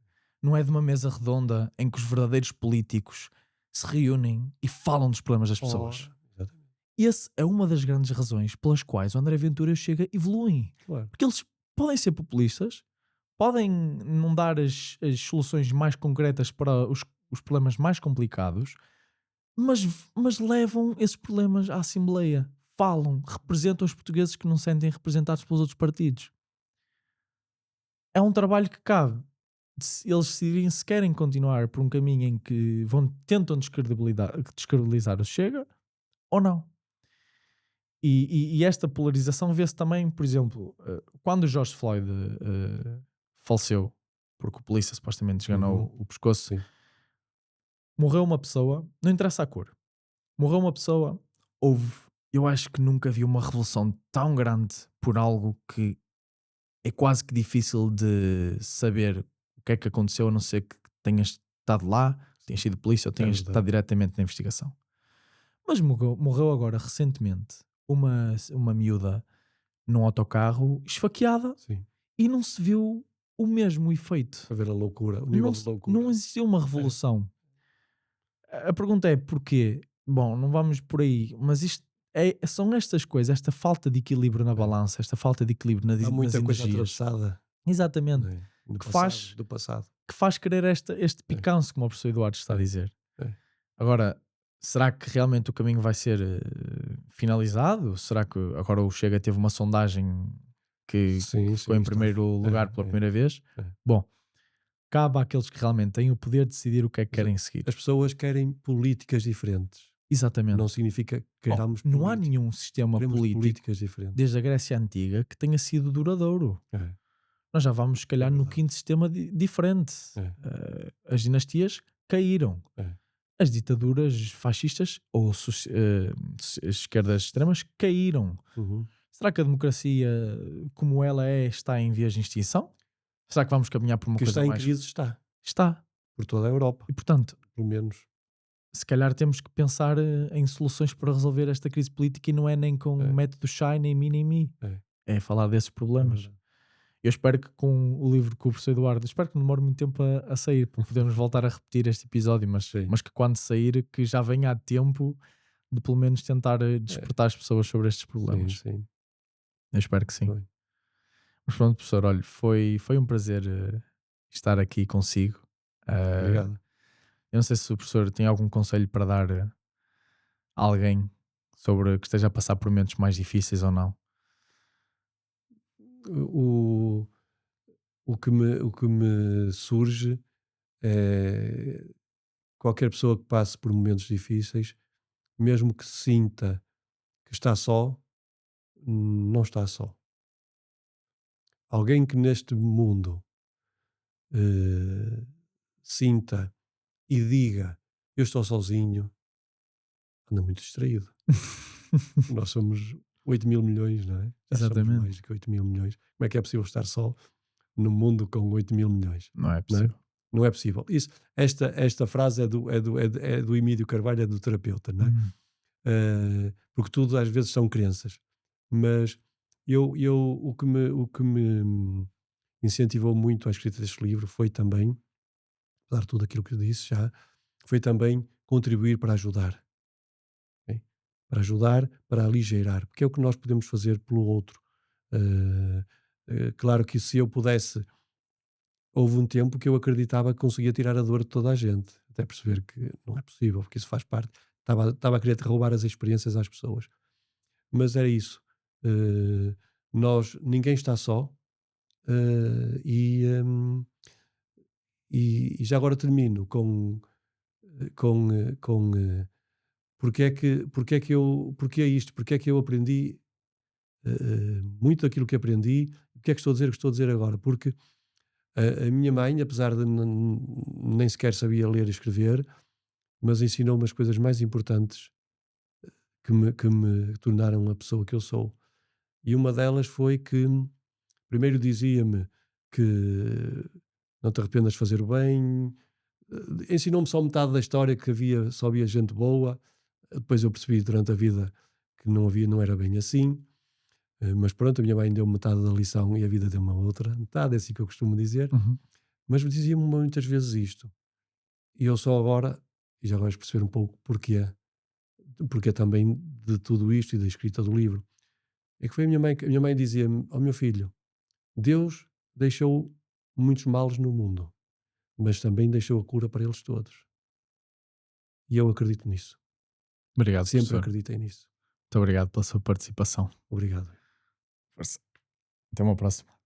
Não é de uma mesa redonda em que os verdadeiros políticos se reúnem e falam dos problemas das pessoas. Exatamente. Essa é uma das grandes razões pelas quais o André Ventura e o Chega evoluem. Claro. Porque eles podem ser populistas, podem não dar as soluções mais concretas para os problemas mais complicados, mas levam esses problemas à Assembleia. falam, representam os portugueses que não se sentem representados pelos outros partidos. É um trabalho que cabe de eles decidirem se querem continuar por um caminho em que tentam descredibilizar o Chega ou não. E esta polarização vê-se também, por exemplo, quando o George Floyd faleceu, porque o polícia supostamente esganou o pescoço, Sim. morreu uma pessoa, não interessa a cor, morreu uma pessoa, eu acho que nunca vi uma revolução tão grande por algo que é quase que difícil de saber o que é que aconteceu, a não ser que tenhas estado lá, tenhas sido polícia ou tenhas verdade. estado diretamente na investigação. Mas morreu agora recentemente uma miúda num autocarro esfaqueada Sim. e não se viu o mesmo efeito. A ver a loucura, o nível de loucura. Não existiu uma revolução. A pergunta é porquê? Bom, não vamos por aí, mas são estas coisas, esta falta de equilíbrio na balança, esta falta de equilíbrio Há nas muita coisa energias. atravessada, Exatamente. não é? Do passado. Que faz querer este picanço, como o professor Eduardo está a dizer. É. Agora, será que realmente o caminho vai ser finalizado? Será que agora o Chega teve uma sondagem que ficou em primeiro lugar pela primeira vez? Bom, cabe àqueles que realmente têm o poder de decidir o que é que querem seguir. As pessoas querem políticas diferentes. Exatamente. Não significa que queiramos não há nenhum sistema político diferentes. desde a Grécia Antiga que tenha sido duradouro. Nós já vamos, se calhar, no quinto sistema diferente. As dinastias caíram. As ditaduras fascistas ou esquerdas extremas caíram. Será que a democracia, como ela está em vias de extinção? Será que vamos caminhar por uma coisa mais... Que está em crise, está. Está. Por toda a Europa. E, portanto, pelo menos, se calhar temos que pensar em soluções para resolver esta crise política e não é nem com o método Chai, nem mim, nem me. É falar desses problemas. Eu espero que com o livro que o professor Eduardo, espero que não demore muito tempo a sair, para podermos voltar a repetir este episódio, mas que quando sair, que já venha a tempo de pelo menos tentar despertar as pessoas sobre estes problemas. Sim. Eu espero que sim. Mas pronto, professor, olha, foi um prazer estar aqui consigo. Obrigado. Eu não sei se o professor tem algum conselho para dar a alguém sobre que esteja a passar por momentos mais difíceis ou não. O que me surge é qualquer pessoa que passe por momentos difíceis, mesmo que sinta que está só, não está só. Alguém que neste mundo sinta e diga eu estou sozinho, anda muito distraído. Nós somos 8 mil milhões, não é? Já somos mais do que 8 mil milhões. Como é que é possível estar só num mundo com 8 mil milhões? Não é possível. Não é possível. Esta frase é do Emílio Carvalho, é do terapeuta, não é? Porque tudo às vezes são crenças. Mas o que me incentivou muito a escrita deste livro foi também, apesar de tudo aquilo que eu disse já, foi também contribuir para ajudar. Okay? Para ajudar, para aligeirar. Porque é o que nós podemos fazer pelo outro. Claro que se eu pudesse... Houve um tempo que eu acreditava que conseguia tirar a dor de toda a gente, até perceber que não é possível, porque isso faz parte. Estava a querer roubar as experiências às pessoas. Mas era isso. Ninguém está só. E já agora termino com porque é isto, porque é que eu aprendi muito daquilo que aprendi, porque é que estou a dizer o que estou a dizer agora, porque a minha mãe, apesar de nem sequer sabia ler e escrever, mas ensinou-me as coisas mais importantes que me tornaram a pessoa que eu sou. E uma delas foi que, primeiro dizia-me que não te arrependas de fazer o bem, ensinou-me só metade da história, que só havia gente boa. Depois eu percebi durante a vida que não era bem assim. Mas pronto, a minha mãe deu metade da lição e a vida deu uma outra. Metade, é assim que eu costumo dizer. Mas me dizia-me muitas vezes isto. E eu só agora, e já vais perceber um pouco porquê também de tudo isto e da escrita do livro, é que foi a minha mãe dizia-me: ó meu filho, Deus deixou muitos males no mundo, mas também deixou a cura para eles todos. E eu acredito nisso. Obrigado, Sempre professor. acreditei nisso. Muito obrigado pela sua participação. Obrigado. Força. Até uma próxima.